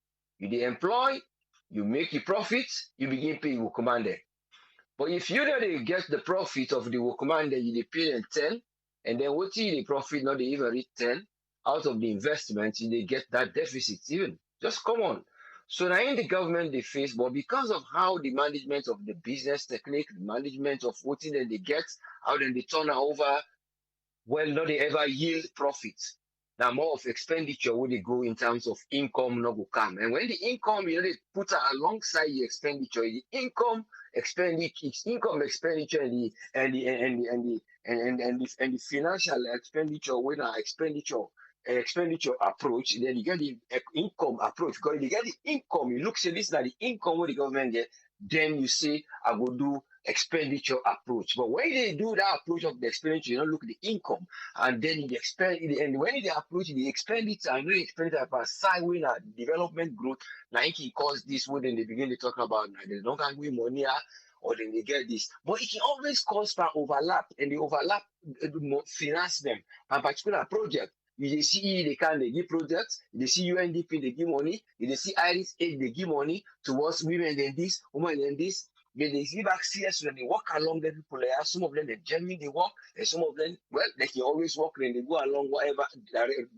you they employ, you make your profits, you begin pay your commander. But if you don't get the profit of the workman that you pay them 10, and then what you the profit not they even reach 10 out of the investment, you they get that deficit even. Just come on. So now in the government they face, but because of how the management of the business technique, the management of what then they get, how then they turn over, well, not they ever yield profits. Now more of expenditure where they go in terms of income not go come. And when the income, you know, they put alongside the expenditure, the income expenditure and the financial expenditure when our expenditure approach, then you get the income approach. Because you get the income, you look say this is not the income where the government get, then you say I go do expenditure approach. But when they do that approach of the expenditure, you don't look at the income, and then the expend and when they approach the expenditure, I know the expenditure per side when development growth, now it can cause this when they begin to talk about now they don't have money or then they get this. But it can always cause for overlap, and the overlap finance them a particular project. You see they can they give projects, they see UNDP they give money, they see Iris Aid they give money towards women than this, women than this. They give access when they walk along the people there. Some of them they genuinely they walk, and some of them, well, they can always walk when they go along whatever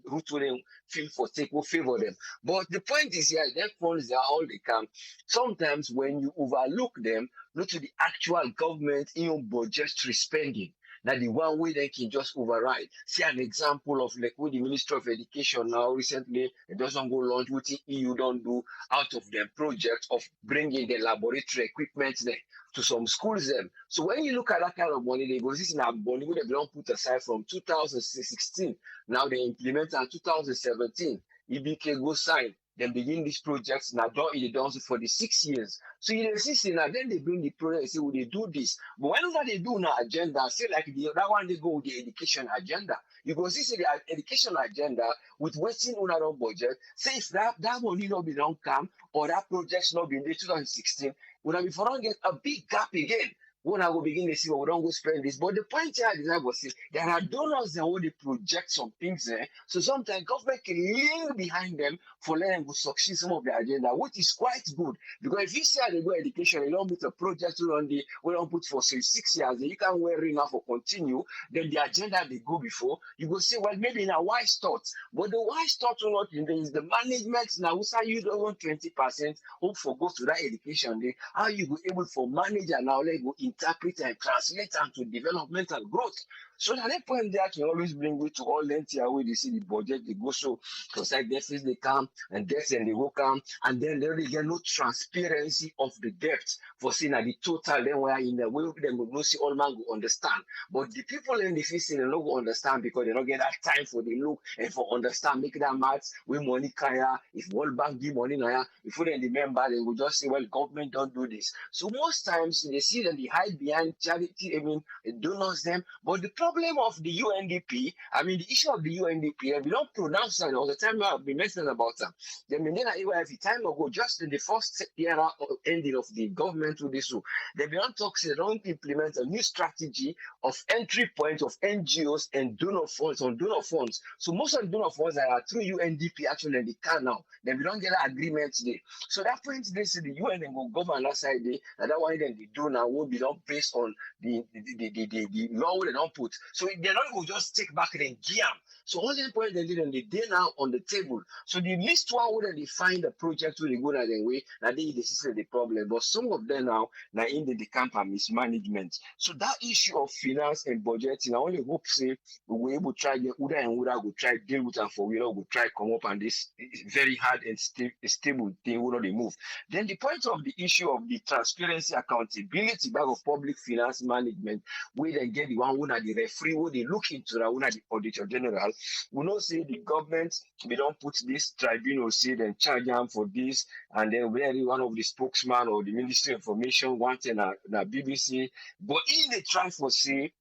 route to them feel for take will favor them. But the point is here, their funds they are all they can. Sometimes when you overlook them, look to the actual government in your budgetary spending. Now the one way they can just override. See an example of like with the Ministry of Education now recently, it doesn't go launch what the EU don't do out of their project of bringing the laboratory equipment there to some schools them. So when you look at that kind of money, they go, this is not money they don't put aside from 2016. Now they implement in 2017. EBK go sign. Then begin these projects now it done for the 6 years. So you see now then they bring the project and say, well, they do this. But whenever they do now agenda, say like that one they go with the education agenda. You go see the education agenda with waiting on our budget. Say if that money not be don't come or that project's not been there 2016, when we for get a big gap again. When I will begin to see, well, we don't go spend this. But the point here is that there are donors that want to project some things there. So sometimes government can lean behind them for letting them succeed some of the agenda, which is quite good. Because if you say they go education, you don't put a project we don't put for say 6 years, then you can wear enough for continue, then the agenda they go before, you go say, well, maybe now wise thoughts. But the wise thought or not is the management now we say you don't want 20%, hope for go to that education day. How you go able for manager now let go interpret and translate into developmental growth. So at that point there can always bring you to all lengthy away they see the budget they go so because like deficits they come and debts and they will come and then they really get no transparency of the debt for seeing at the total then where in the way them will not see all man go understand. But the people in the field they don't go understand because they don't get that time for the look and for understand make that maths with money kaya if World Bank give money naya if we then remember they will just say well government don't do this. So most times they see that they hide behind charity, I mean donors them. But the problem of the UNDP, I mean the issue of the UNDP, and we don't pronounce that all the time I've been mentioning about them. Then every time ago, just in the first year ending of the government with this, they don't talk, they don't implement a new strategy of entry point of NGOs and donor funds on donor funds. So most of the donor funds that are through UNDP actually they can now. Then we don't get an agreement today. So that point they say the UN and go government last side day, and that one then they do now will be done based on the law they don't put. So they don't go just take back the gear. So all the point they did and they now on the table. So the least one would they find a project where they go that way, that they this is the problem. But some of them now in the camp are mismanagement. So that issue of finance and budgeting, I only hope say we will able to try get Uda and Uda will try deal with and for we know will try come up and this is very hard and stable thing will not move. Then the point of the issue of the transparency accountability back of public finance management, we then get the one who are the referee who they look into the one the Auditor General. We know say the government we don't put this tribunal say then charge them for this and then where one of the spokesman or the Ministry of Information wanting a BBC, but in the try for say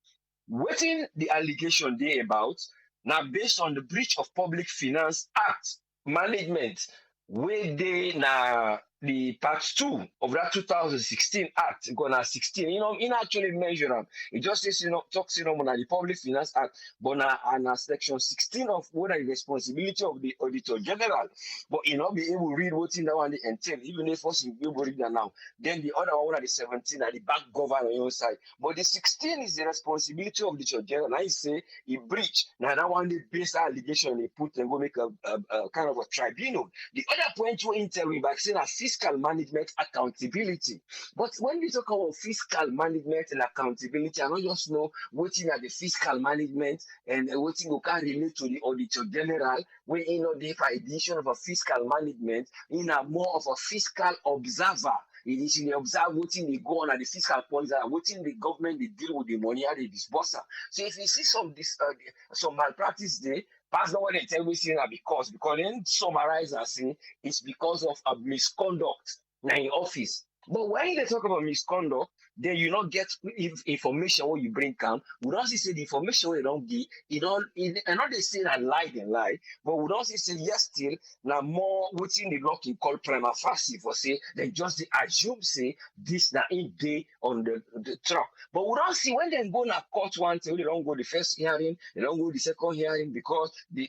waiting the allegation they about now based on the breach of Public Finance Act management where they now the part 2 of that 2016 act gonna 16 in actually measure them it just says talks the Public Finance Act but now and section 16 of what are the responsibility of the Auditor General but be able to read what's in that one the entail even if first you will read that now then the other one are the 17 at the back governor on your side but the 16 is the responsibility of the Auditor General. I say he breach now that one the base allegation they put and go make a kind of a tribunal. The other point we interview by saying a fiscal management accountability. But when we talk about fiscal management and accountability, I don't just know what in the fiscal management and what you can relate to the Auditor General, where the addition of a fiscal management in a more of a fiscal observer. It is in the observe what they go on at the fiscal policy, what in the government they deal with the money and the disburser. So if you see some malpractice there, pass on what they tell me saying because then summarize and say it's because of a misconduct in office. But when they talk about misconduct, then you not get information what you bring come. We don't see the information they don't give. And not they say that lie, but we don't say yes still now more within the law can call prima facie for say they just they assume say this that in day on the truck. But we don't see when they go na court one till they don't go the first hearing, they don't go the second hearing because the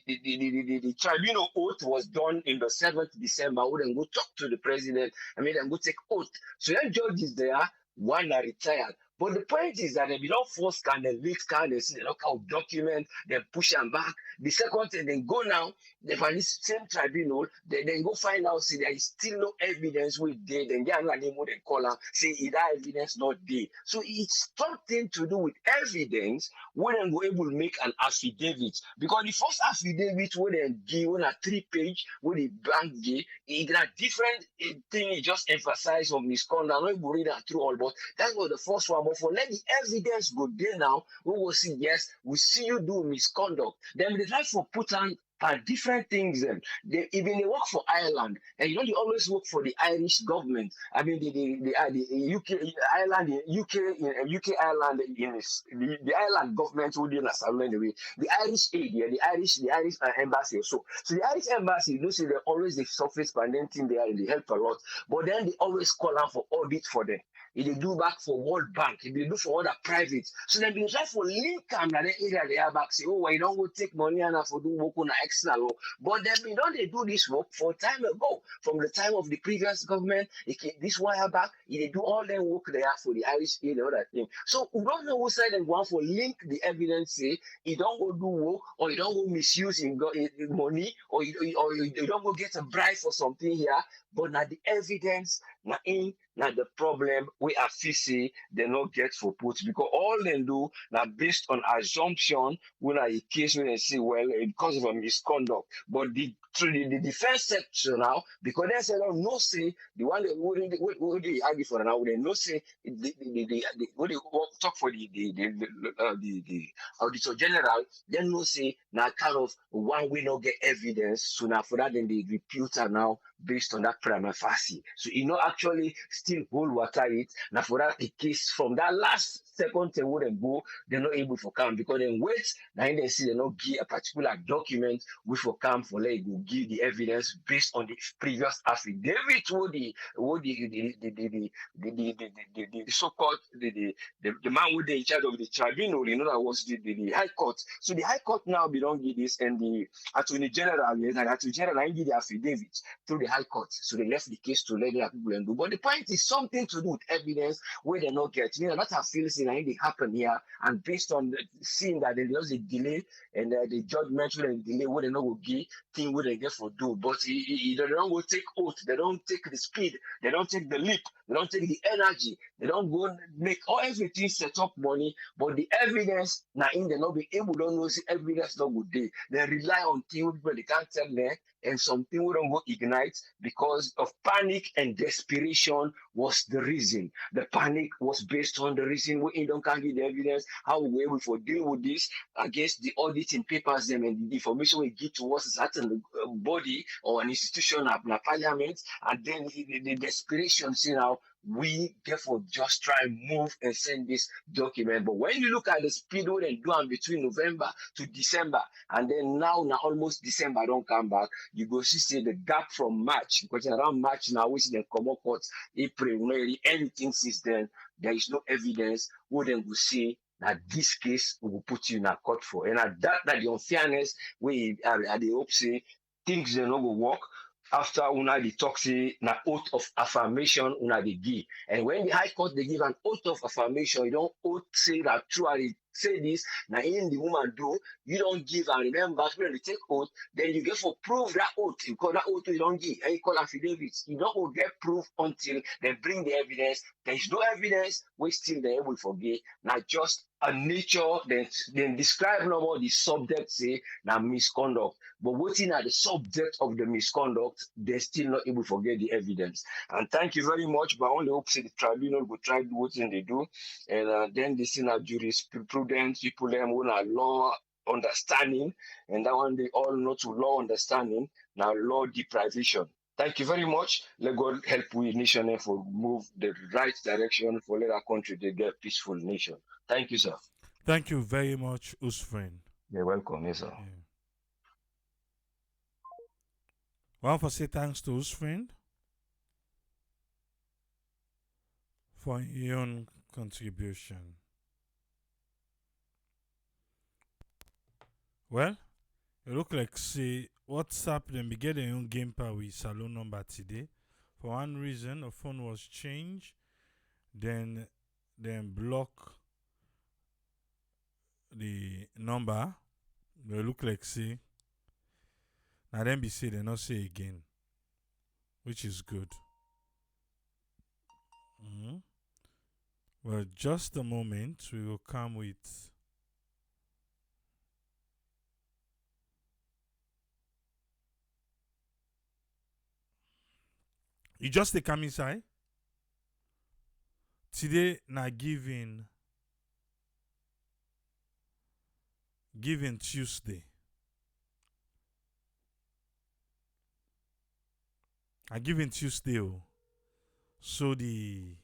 tribunal oath was done in the 7th December. We then go talk to the president. Then go take oath. So that judge is there. One are retired. But the point is that they don't force can they leak can they see the local document, they push them back. The second thing, then go now, they find this same tribunal, they then go find out, see there is still no evidence with they then get another name they call them, say that evidence not there. So it's something to do with evidence when they go able to make an affidavit. Because the first affidavit when they give on a 3-page with the bank give, it's a different thing, it just emphasize on misconduct. I'm not able to read that through all, but that was the first one. But for let the evidence go there now, we will see, yes, we see you do misconduct. Then they try to put on different things. Even they work for Ireland, and they always work for the Irish government. The UK Ireland, UK Ireland, the Ireland government will do anyway. The Irish aid, the Irish embassy also. So the Irish embassy, you see, they always the surface thing there, and they help a lot. But then they always call out for audit for them. If they do back for World Bank, if they do for other private. So then they try for link and that area they are back, say, oh, well, you don't go take money and for do work on extra law. But then they do this work for time ago, from the time of the previous government, this while back, they do all their work there for the Irish aid and other thing. So we don't know who side and go for link the evidence, say, you don't go do work, or you don't go misuse in money, or you don't go get a bribe for something here, but now the evidence, now in Now the problem we are facing, they not get for put because all they do now based on assumption when a case when they say well because of a misconduct. But the defense section now because they say no say the one that would they argue for now they no say the what they talk for the auditor general then no say now kind of one we not get evidence so now for that then they repute her now based on that prima facie. So you know actually still hold water it. Now for that the case from that last second they wouldn't go, they're not able to come because then wait, now they see they not give a particular document which will come for like go give the evidence based on the previous affidavit what the so-called the man who they in charge of the tribunal, you know, that was the high court. So the high court now belong give this and the attorney general, yes, and attorney general I give the affidavit through the high court. So they left the case to let the people and do. But the point is something to do with evidence where they not get. You know, that's how feels in they happen here. And based on seeing that there was a delay and the judgment will delay what they not will give, thing what they get for do. But they don't go take oath, they don't take the speed, they don't take the leap, they don't take the energy, they don't go make all everything set up money, but the evidence now in they not be able to know the evidence not good day. They rely on things people they can't tell them and something we don't go ignite because of panic and desperation was the reason. The panic was based on the reason we don't can give the evidence, how we able to deal with this against the auditing papers them and the information we give towards a certain body or an institution of the parliament, and then the desperation, see now, we therefore just try and move and send this document. But when you look at the speed we they do between November to December, and then now almost December don't come back, you go see the gap from March, because around March now we see the common courts, April, May, anything since then, there is no evidence. We then will say that this case will put you in a court for. And at that the unfairness, we are the hope say things they not go work. After una the talk say na oath of affirmation una the give. And when the High Court they give an oath of affirmation, you don't oath say that truly say this, now in the woman do, you don't give and remember when you take oath, then you get for prove that oath. You call that oath you don't give, and you call affidavits. You don't get proof until they bring the evidence. There is no evidence, we still they able to forget. Now just a nature then describe no more the subject say now misconduct. But waiting at the subject of the misconduct, they're still not able to forget the evidence. And thank you very much. But I only hope say the tribunal will try to do what they do. And then they see now jurisprudence, people them who are law understanding, and that one they all know to law understanding, now law deprivation. Thank you very much. Let God help we nation for move the right direction for let our country to get peaceful nation. Thank you, sir. Thank you very much, Usfriend. You're welcome, yes, sir. Yeah. Well, for say thanks to Usfriend for your own contribution. Well, it look like say WhatsApp then be get their own game power with salon number today. For one reason, a phone was changed, then block the number. They look like say now then be say they not say again, which is good. Well, just a moment, we will come with you just they come inside. Today na giving Tuesday. I giving Tuesday. Oh. So the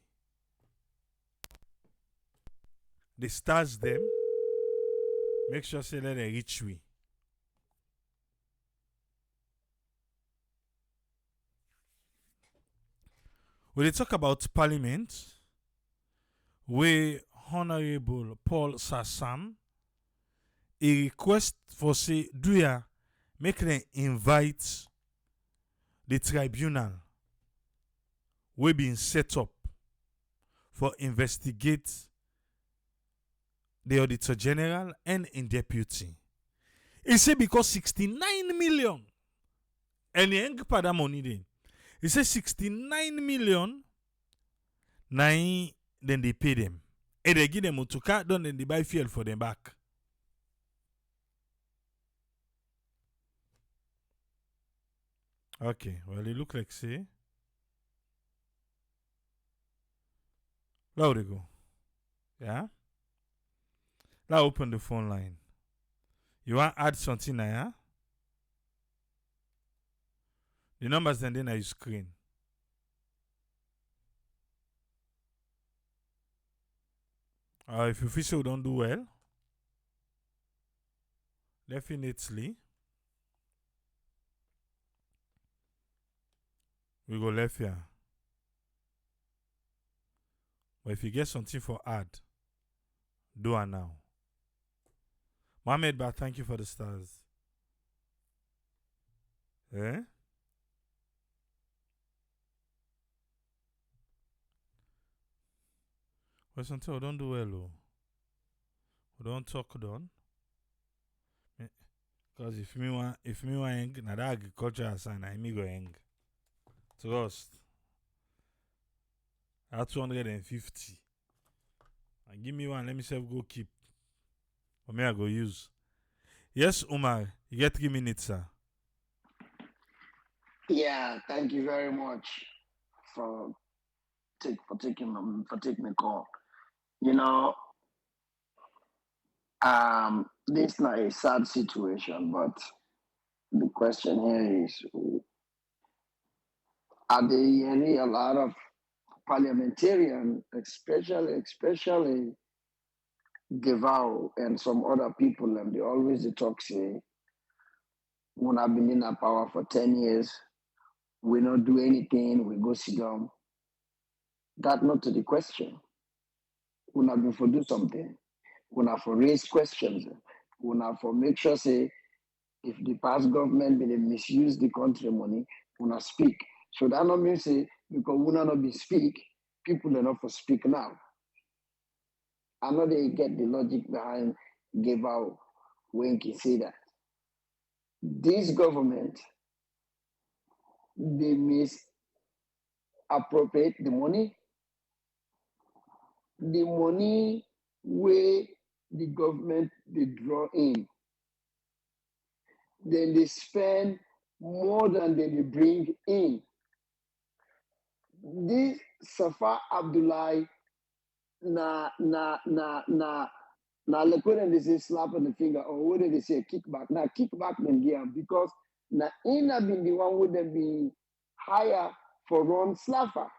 stars them. Make sure say let they reach we. When they talk about Parliament, where Honorable Paul Sahr Sam a request for say do ya make them invite the tribunal we been set up for investigate the Auditor General and in deputy. He say because 69 million and he ain't pay that money then. He say 69 million Nine, then they pay them. And they give them motoka, then they buy fuel for them back. Okay, well, it look like say. Now they go. Yeah? Now open the phone line. You want to add something now, yeah? The numbers then on your screen. If you feel so don't do well, definitely we go left here. But if you get something for add, do it now. Mohammed Ba, thank you for the stars. Eh? Well, something we don't do well, oh. We don't talk done. Because if me want hang, na that agriculture assign, I me go hang. Trust. That's 250. And give me one, let me self go keep. For me, I go use. Yes, Umar, you get 3 minutes, sir. Yeah, thank you very much for taking the call. You know, this is not a sad situation, but the question here is: are there really a lot of parliamentarians, especially Gevao and some other people, and they always talk say, "When I've been in power for 10 years, we not do anything, we go sit down." That's not the question. We not been for do something. We not for raise questions. We not for make sure say if the past government they misuse the country money, we not speak. So that not mean say because we not be speak, people are not for speak now. I know they get the logic behind give out when he say that. This government they misappropriate the money. The money where the government they draw in, then they spend more than they bring in. This Safa Abdullah like when they say slap on the finger or when they say kickback. Now kickback them here because now in been the one would them be higher for run slapper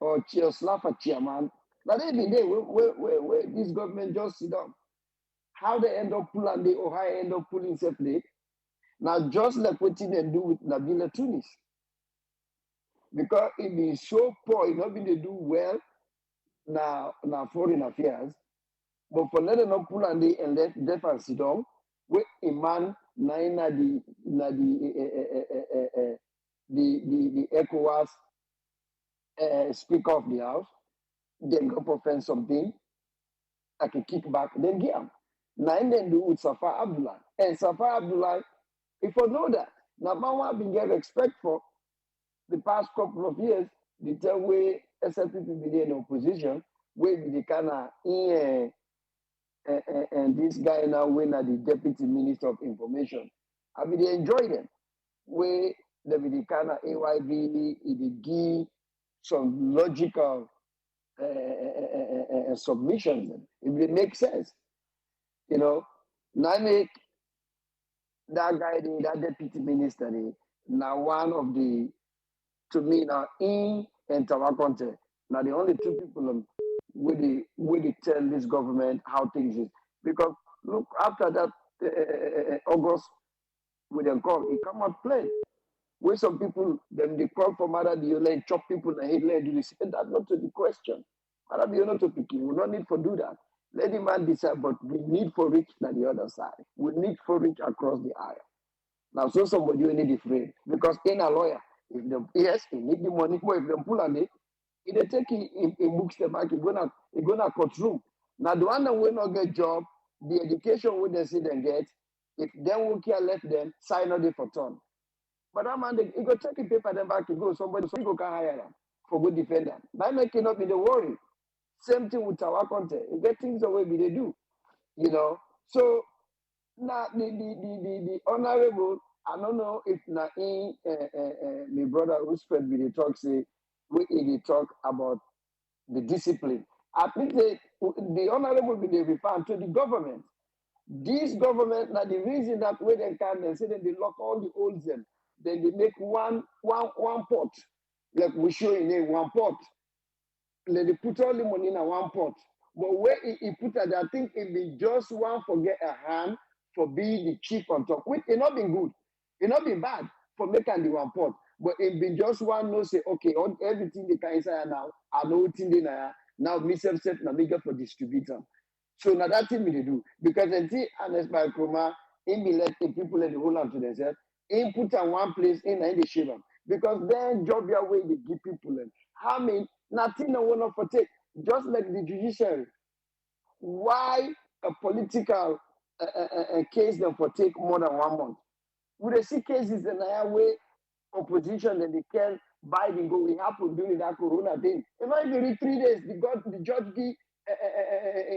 or chair slapper chairman. Now they been there where this government just sit down. How they end up pulling the or how they end up pulling separate. Now just like what they do with Nabila Tunis. Because it is so poor, it not been they do well now foreign affairs. But for letting up pull and they and let deaf and sit down, with a man na the ECOWAS speaker of the house, then go offend something, like a kickback, then get him. Nine then do with Safa Abdullah. And Safa Abdullah, if you know that, now man been get respect for the past couple of years, the time way SLPP be in opposition, where the kind of and this guy now when at the deputy minister of information. I mean they enjoy them. Where the kind of AYV it give some logical submissions. If it makes sense, you know. Now make that guy, that deputy minister, now one of the to me now in and Tawakonte. Now the only two people with the tell this government how things is. Because look after that August with them call, it come out plain. Where some people then they call for Mother Diole, chop people and hate do this. And that's not to the question. Mother Diole not to pick you. We don't need for do that. Let the man decide, but we need for reach on the other side. We need for reach across the aisle. Now, so somebody will need it free. Because in a lawyer, if them yes, he need the money, but if them pull on it, if they take in books the market, it's gonna courtroom. Now the one that will not get job, the education will they see them get, if they won't care let them sign on it for turn. But that man, he go take the paper then back to go, somebody go can hire them for good defender. That make cannot be the worry. Same thing with our content. You get things the way they do, you know. So now the honorable, I don't know if na in my brother who spread with the talk say we talk about the discipline. I think the honorable will be referred to the government. This government, now the reason that way they can they say that they lock all the holes them, then they make one pot, like we show in a one pot. Then they put all the money in a one pot. But where he put it, I think it be just one forget a hand for being the chief on top. Which it not been good. It not been bad for making the one pot. But it be just one no say, okay, all everything they can inside now, I know what thing they now me self now make up for distributor. So now that thing me they do. Because until honest by Chroma, in be let the people let the whole on to themselves, in put on one place in the shave them. Because then job your way they give people them. How many nothing no one for take. Just like the judiciary. Why a political case them for take more than 1 month? Would they see cases in a way opposition and they can Biden go, we happen during that corona thing. It might be 3 days, the judge be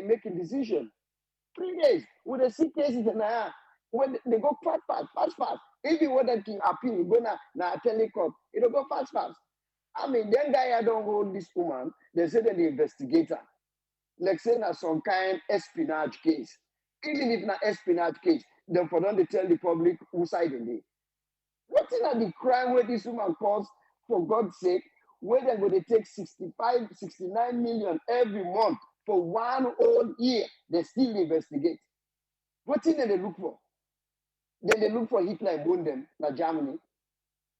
making decision. 3 days. Would they see cases in a when they go fast. Even when they can appeal, go na telecom, it'll go fast. I mean, then guy I don't hold this woman, they say that the investigator, like say na some kind espionage case. Even if na espionage case, then for them to tell the public who side in it. What is the crime where this woman caused, for God's sake, where they're going to take 65, 69 million every month for one whole year, they still investigate. What thing they look for? Then they look for Hitler and bone them, na Germany.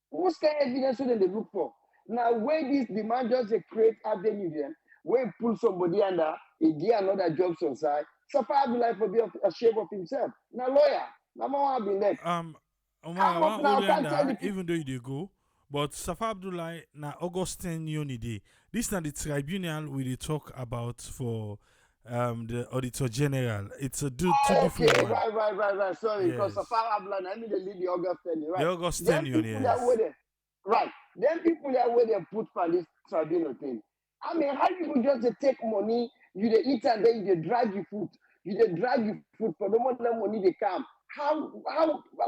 What kind of evidence do they look for? Now, where this demand just a create avenue then, where pull somebody under, he get another job on side, suffer life for be ashamed of himself. Now, lawyer, now more have been left. Omar, I Come up want now, can't tell the Oleander, people. even though you dey go, but Safa Abdullah na Augustine Yoni day. This na the tribunal we dey talk about for the Auditor General. It's a two different Okay, one. right. Sorry, because Yes. Safari Ablan, I mean, they lead the August 10, right? The Augustine Then Yoni, people yes. that were there, right? Then people that were there put for this tribunal thing. I mean, how you could just take money, you they eat and then you they drag your food, for the more money they come. How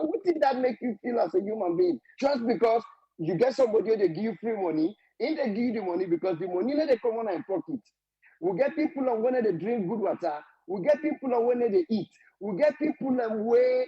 would think that make you feel as a human being? Just because you get somebody they give you free money, and they give you the money because the money they come on and pocket. We get people on when they drink good water. We get people on when they eat. We get people on where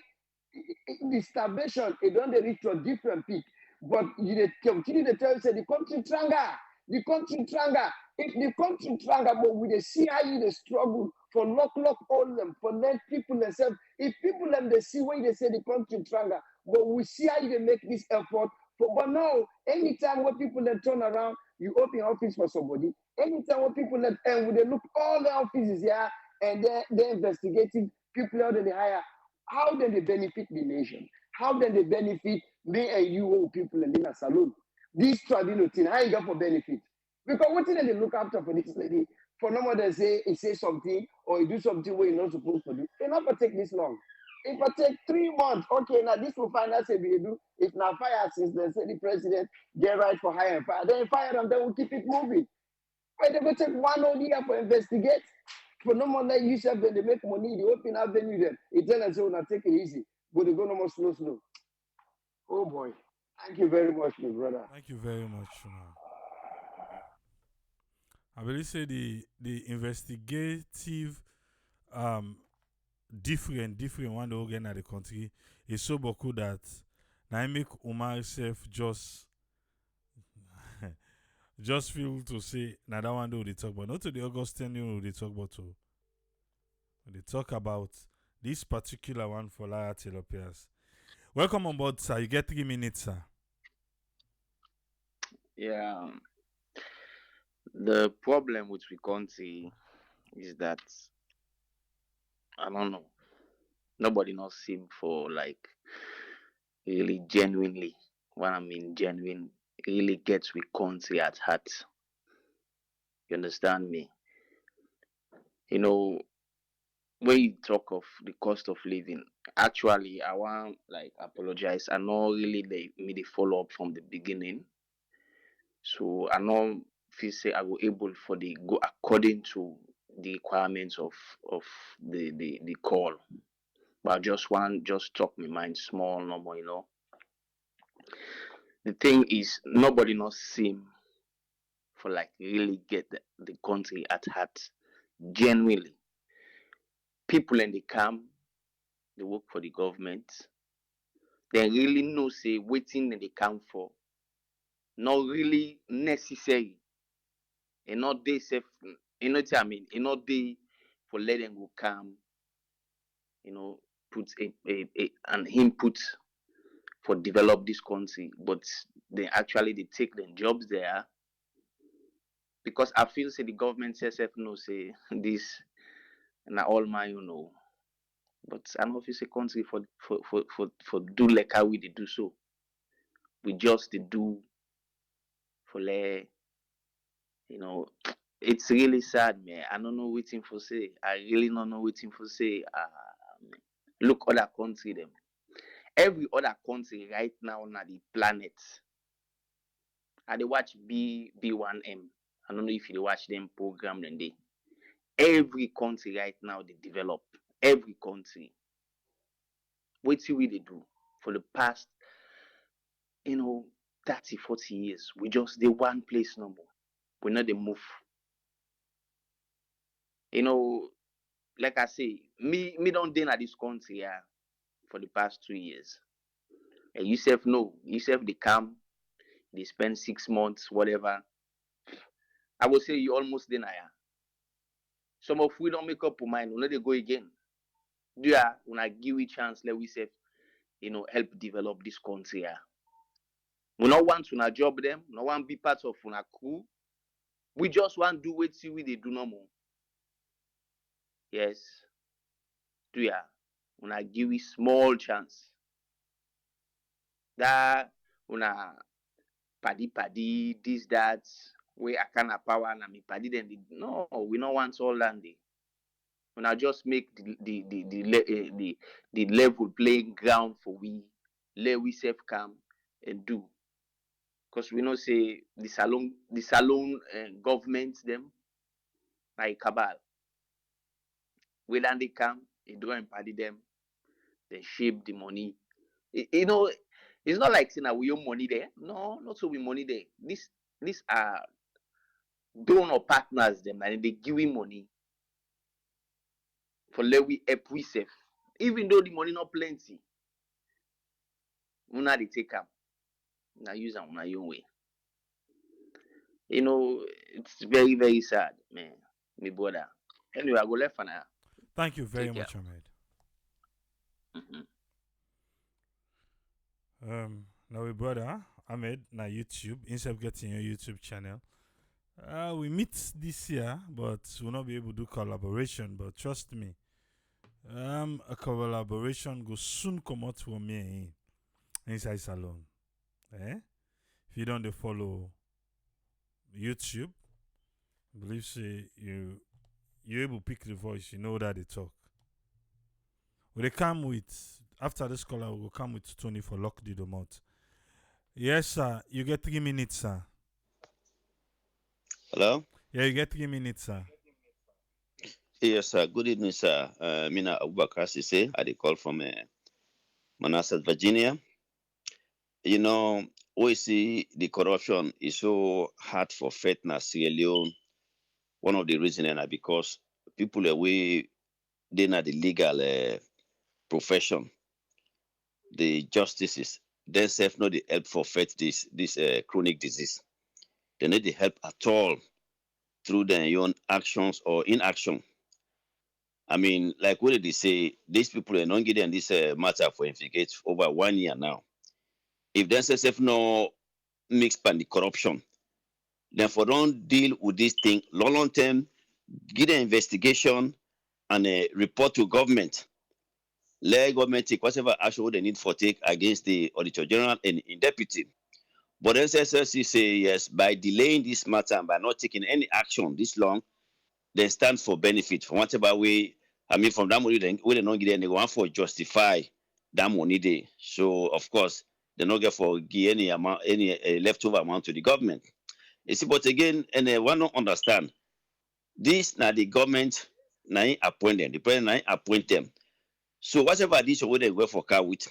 the starvation it don't they reach to a different peak. But you they continue to tell you say the country tranga, the country tranga. If the country tranga, but we they see how you they struggle for lock all them, for let people themselves. If people them they see where they say the country tranga, but we see how you they make this effort. But now, anytime when people then turn around, you open office for somebody. Anytime when people let and when they look all the offices here and they're investigating people out that they hire, how then they benefit the nation? How then they benefit me and you old people in the saloon? This tribunal thing, how you got for benefit? Because what thing they look after for this lady? For no more than say he say something or he do something where you're not supposed to do. It not take this long. If I take 3 months, okay, now this will find out say we do. If now fire since they say the president get right for hire and fire, then fire them, then we'll keep it moving. But they will take 1 whole year for investigate. For no more like you said when they make money, they open avenue them. They tell them, so now take it easy. But they go no more slow. Oh boy. Thank you very much, my brother. Thank you very much, man. I really say the investigative different one they get at the country is so beaucoup that now I make Umar self just feel to say now that one they talk about not to the Augustine they talk about to they talk about this particular one for Lara Telopias. Welcome on board, sir. You get 3 minutes, sir. Yeah, the problem with the country is that I don't know. Nobody knows him for like really genuinely. What I mean genuine really gets with country at heart. You understand me? You know, when you talk of the cost of living, actually I want like apologize. I know really they follow up from the beginning. So I know feel say I will able for the go according to the requirements of the call. But I just struck my mind small no more, The thing is nobody not seem for like really get the country at heart. Genuinely. People in the camp, they work for the government. They really know say waiting in the camp for not really necessary. And not they safe, what I mean? And not they for let them go come, put an input for develop this country. But they take their jobs there because I feel say the government says no say this and all my. But I know if it's a country for do like how we do so. We just do for it's really sad, man. I don't know waiting for say. I really don't know waiting for say. Look other country them. Every other country right now on the planet. I they watch B1M. I don't know if you watch them program then they. Every country right now they develop. Every country. What see we they do for the past, you know, 30, 40 years. We just the one place no more. We not the move. Like I say, me don't dey at this country for the past 2 years. And you self know, you self they come, they spend 6 months, whatever. I would say you almost there. Some of we don't make up our mind, we know they go again. Yeah, when I give you chance, let we self, help develop this country. We not want to job them, no want be part of una crew. We just want do what see we they do no more. Yes. Yeah. When I give you small chance. That una paddy, this, that, we I can power and me paddy then no, we don't want all that day. When I just make the level playing ground for we, let we self come and do. Because we know say the salon government them like cabal. We land they come, they do and paddy them, they shape the money. It's not like saying that we own money there. No, not so we money there. These are donor partners them and they give him money for let we help we save. Even though the money not plenty. Una they take them. Now use them on your way. It's very, very sad, man. Me brother. Anyway, I go left for now. Thank you very Take care. much, Ahmed. Mhm. Now we brother Ahmed na YouTube. Instead of getting your YouTube channel. We meet this year, but we'll not be able to do collaboration. But trust me, a collaboration will soon come out for me inside salon. If you don't follow YouTube, believe say you able to pick the voice, you know that they talk. Will they come with after this caller? We'll come with Tony for lock the mouth. Yes, sir. You get 3 minutes, sir. Hello? Yeah, you get 3 minutes, sir. Yes, sir. Good evening, sir. Mina Abubakar Sise. I call from Manassas, Virginia. We see the corruption is so hard for faith na Sierra Leone. One of the reasons is because people they not the legal profession, the justices, themselves not the help for faith this chronic disease. They need the help at all through their own actions or inaction. I mean, like what did they say? These people are not getting this matter for investigate over 1 year now. If they themselves no mix pan the corruption, then for don't deal with this thing long term, get an investigation and a report to government. Let government take whatever action they need for take against the Auditor General and in deputy. But SSC say yes, by delaying this matter and by not taking any action this long, they stand for benefit from whatever way. I mean, from that money, they don't get any one for justify that money they. So of course, they not get for give any amount, any leftover amount to the government. You see, but again, and one don't understand. This now the government now appoint them. The president now appoint them. So whatever addition where they go for car with,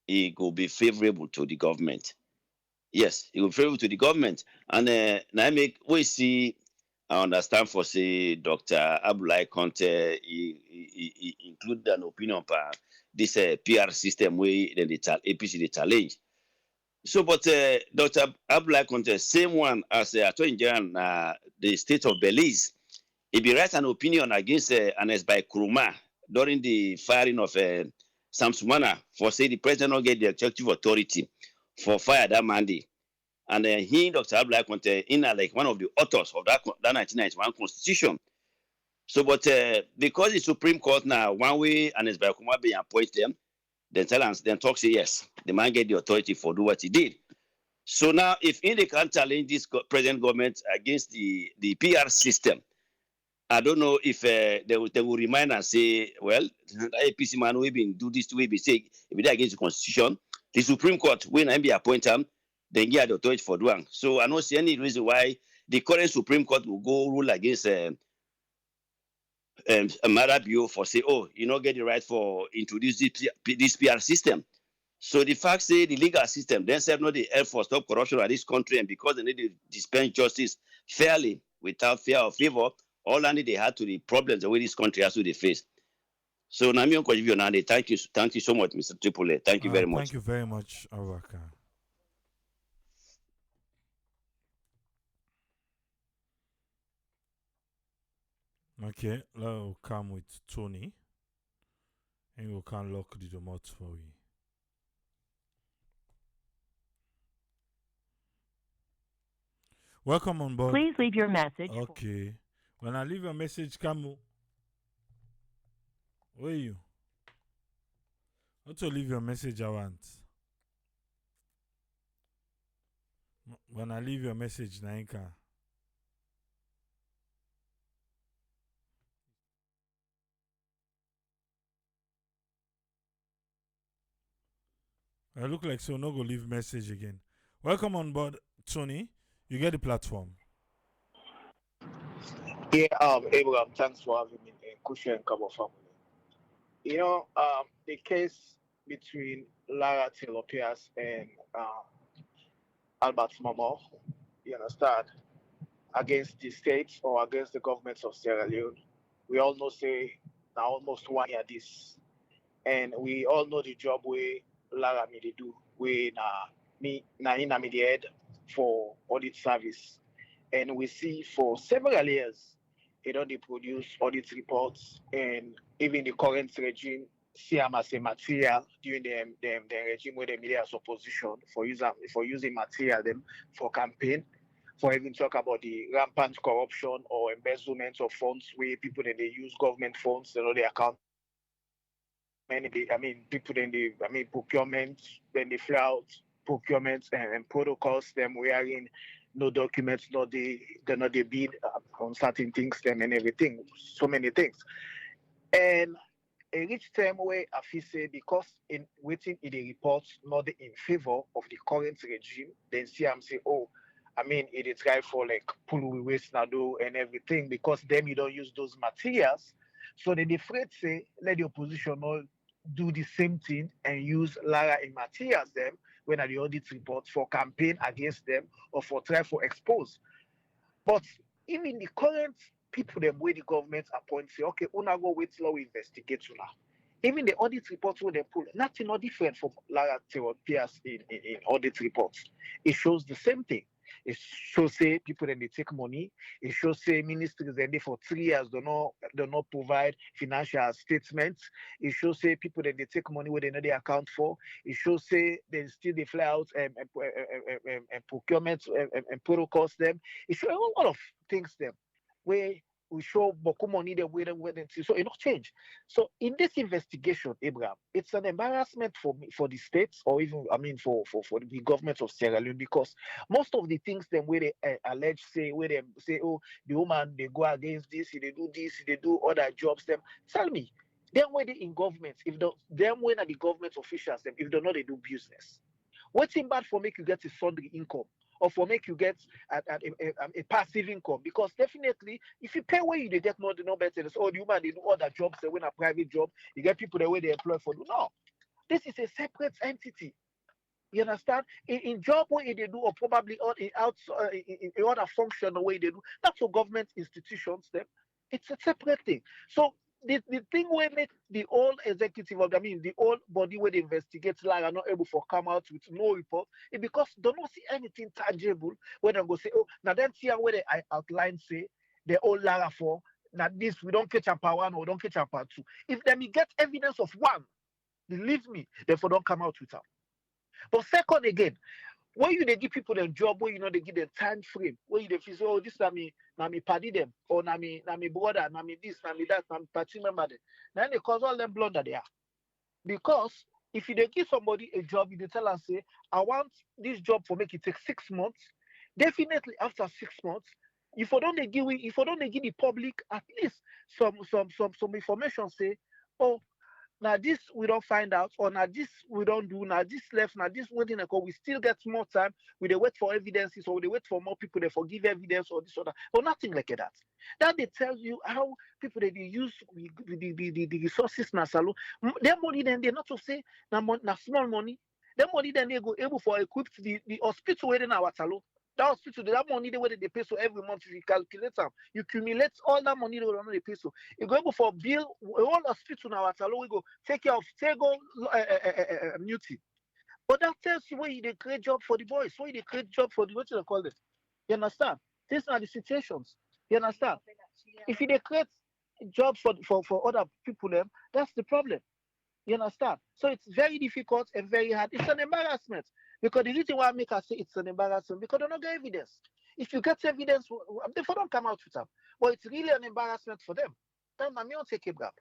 it will be favorable to the government. Yes, it will be favorable to the government. And now make we see. I understand for say Dr. Abdullah Conte he include an opinion for this PR system where then the APC the challenge. So, but Dr. Abdullah Conte, same one as Attorney General the state of Belize, he be write an opinion against Anes by Kuruma during the firing of Sam Sumana for say the president not get the executive authority for fire that Monday. And he, Dr. Abdullah Conte, in like one of the authors of that 1991 constitution. So, but because the Supreme Court now, one way Anes by Kuruma be appoint them, then tell us, then talk say yes, the man get the authority for do what he did. So now, if they can't challenge this present government against the PR system, I don't know if they will remind and say, well, the APC man we been do this way, be say if they against the constitution, the Supreme Court when I be appointed, then get the authority for doing. So I don't see any reason why the current Supreme Court will go rule against a matter bureau for say, oh, you not get the right for introduce this PR system. So the fact say the legal system then serve not the help for stop corruption in this country, and because they need to dispense justice fairly without fear or favor, all only they had to the problems the way this country has to face. So Nami Nande, thank you so much, Mr. Tripole. Thank you very much. Thank you very much, Awaka. Okay, let's come with Tony, and we can lock the remote for you. Welcome on board. Please leave your message. Okay. When I leave your message, Kamu, where are you? How to leave your message, I want. When I leave your message, Nainka. I look like so no go leave message again. Welcome on board, Tony. You get the platform. Yeah, Abraham, thanks for having me in Kusha and Kabo family. You know, the case between Lara Taylor Pierce and Albert Mamo, you understand, against the states or against the governments of Sierra Leone, we all know say now almost 1 year this. And we all know the job where Lara me they do, where me the head for audit service. And we see for several years, they produce audit reports, and even the current regime see them as a material during the regime where the media as opposition for using material them for campaign, for even talk about the rampant corruption or embezzlement of funds where people then they use government funds, they account. People then they procurement, then they fly out procurement and protocols them wearing no documents, they're not they bid on certain things, them and everything, so many things. And a rich time where I feel say because in waiting in the reports not in favor of the current regime, then see I'm say, oh, it is right for like pull waste nado and everything, because them you don't use those materials. So they afraid say let the opposition not do the same thing and use Lara in materials them when at the audit report for campaign against them or for try for expose. But even the current people them where the government appoint say, okay, una go wait till we investigate una. Even the audit reports where they pull, nothing not different from Lara Pierce in audit reports. It shows the same thing. It shows say people then they take money. It shows say ministries then they for 3 years do not provide financial statements. It shows say people then they take money where they know they account for. It shows say they still they fly out and procurement and protocols them. It shows a lot of things them where we show Boku money the way them so it not change. So in this investigation, Abraham, it's an embarrassment for me, for the states, or even for the government of Sierra Leone, because most of the things them where they allege say where they say, oh, the woman they go against this, they do other jobs, them tell me, them where they in government, if them when are the government officials, them if they know they do business. What's in bad for make you get a sundry income or for make you get a passive income. Because definitely, if you pay where you they get more, no better. So the woman they do other jobs, they win a private job. You get people the way they employ for you. No, this is a separate entity. You understand? In job way they do, or probably in other function the way they do. That's what government institutions them. It's a separate thing. So the thing where make the old executive of the old body where they investigate like are not able to come out with no report, it because they don't see anything tangible where they go say, oh, now then see where I outline say the old Lara for now this we don't catch up part one or we don't catch up part two. If them get evidence of one, believe me, therefore don't come out with them. But second again, when you they give people a job where they give them time frame, where you they feel say, oh, this na me paddy them, or na me brother, na me this, na me that, na me party member them. Then they cause all them blunder there. Because if you they give somebody a job, you they tell us say, I want this job for make it take 6 months. Definitely after 6 months, if I don't they give the public at least some information say, oh, now this we don't find out, or now this we don't do, now this left, now this one thing we still get more time. We they wait for evidences, or they wait for more people they forgive evidence or this or that, or nothing like that. That they tell you how people they use the resources na salo. Their money then they not to say na small money. Their money then they go able for equip the hospital where in our salo. That hospital, that money the way they pay so every month, if you calculate them, you accumulate all that money they pay so. You go for bill, all hospital now at we go take care of muti. But that tells you where they create job for the boys, where they create job for the what you call it. You understand? These are the situations. You understand? If they create jobs for other people, them that's the problem. You understand? So it's very difficult and very hard. It's an embarrassment. Because the reason why I make us say it's an embarrassment, because they don't get evidence. If you get evidence, they don't come out with them. But it's really an embarrassment for them. Then I don't take it back.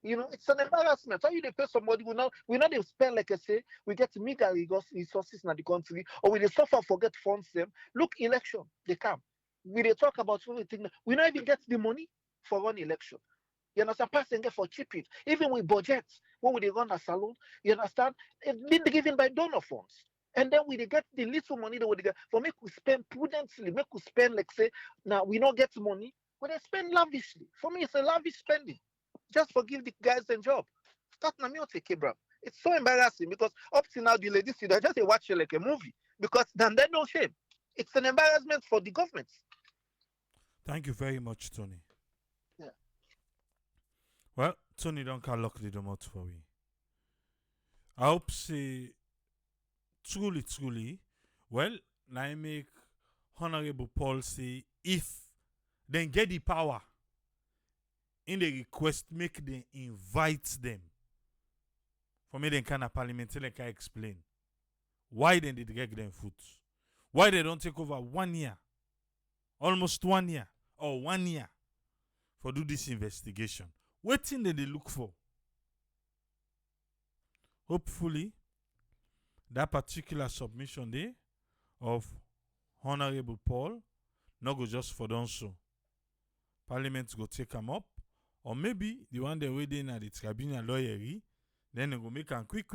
It's an embarrassment. How you they pay somebody we not they spend like I say, we get meager resources in the country, or we they suffer forget funds them. Look, election, they come. We they talk about everything. We not even get the money for one election. You understand? Person get for cheaping. Even with budgets, when we they run a salon, you understand? It's been given by donor funds. And then we they get the little money that we get for make we spend prudently, make we spend like say now we not get money, but they spend lavishly. For me, it's a lavish spending. Just forgive the guys their job. That's not me take it, bro. It's so embarrassing because up to now the ladies they just watch it like a movie because then they no shame. It's an embarrassment for the government. Thank you very much, Tony. Yeah. Well, Tony don't can lock the door for we. I hope say truly, well, now I make Honorable Paul say if they get the power in the request, make them invite them. For me, they can a parliamentary can explain why they did get them foot. Why they don't take over 1 year, almost 1 year, or 1 year for do this investigation. What thing did they look for? Hopefully, that particular submission there of Honorable Paul not go just for done so. Parliament go take them up, or maybe the one they waiting at the tribunal lawyery, then they go make them quick.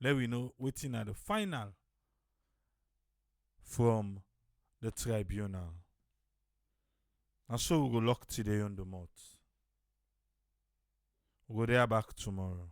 Let we know waiting at the final from the tribunal. And so we go lock today on the mouth. We go there back tomorrow.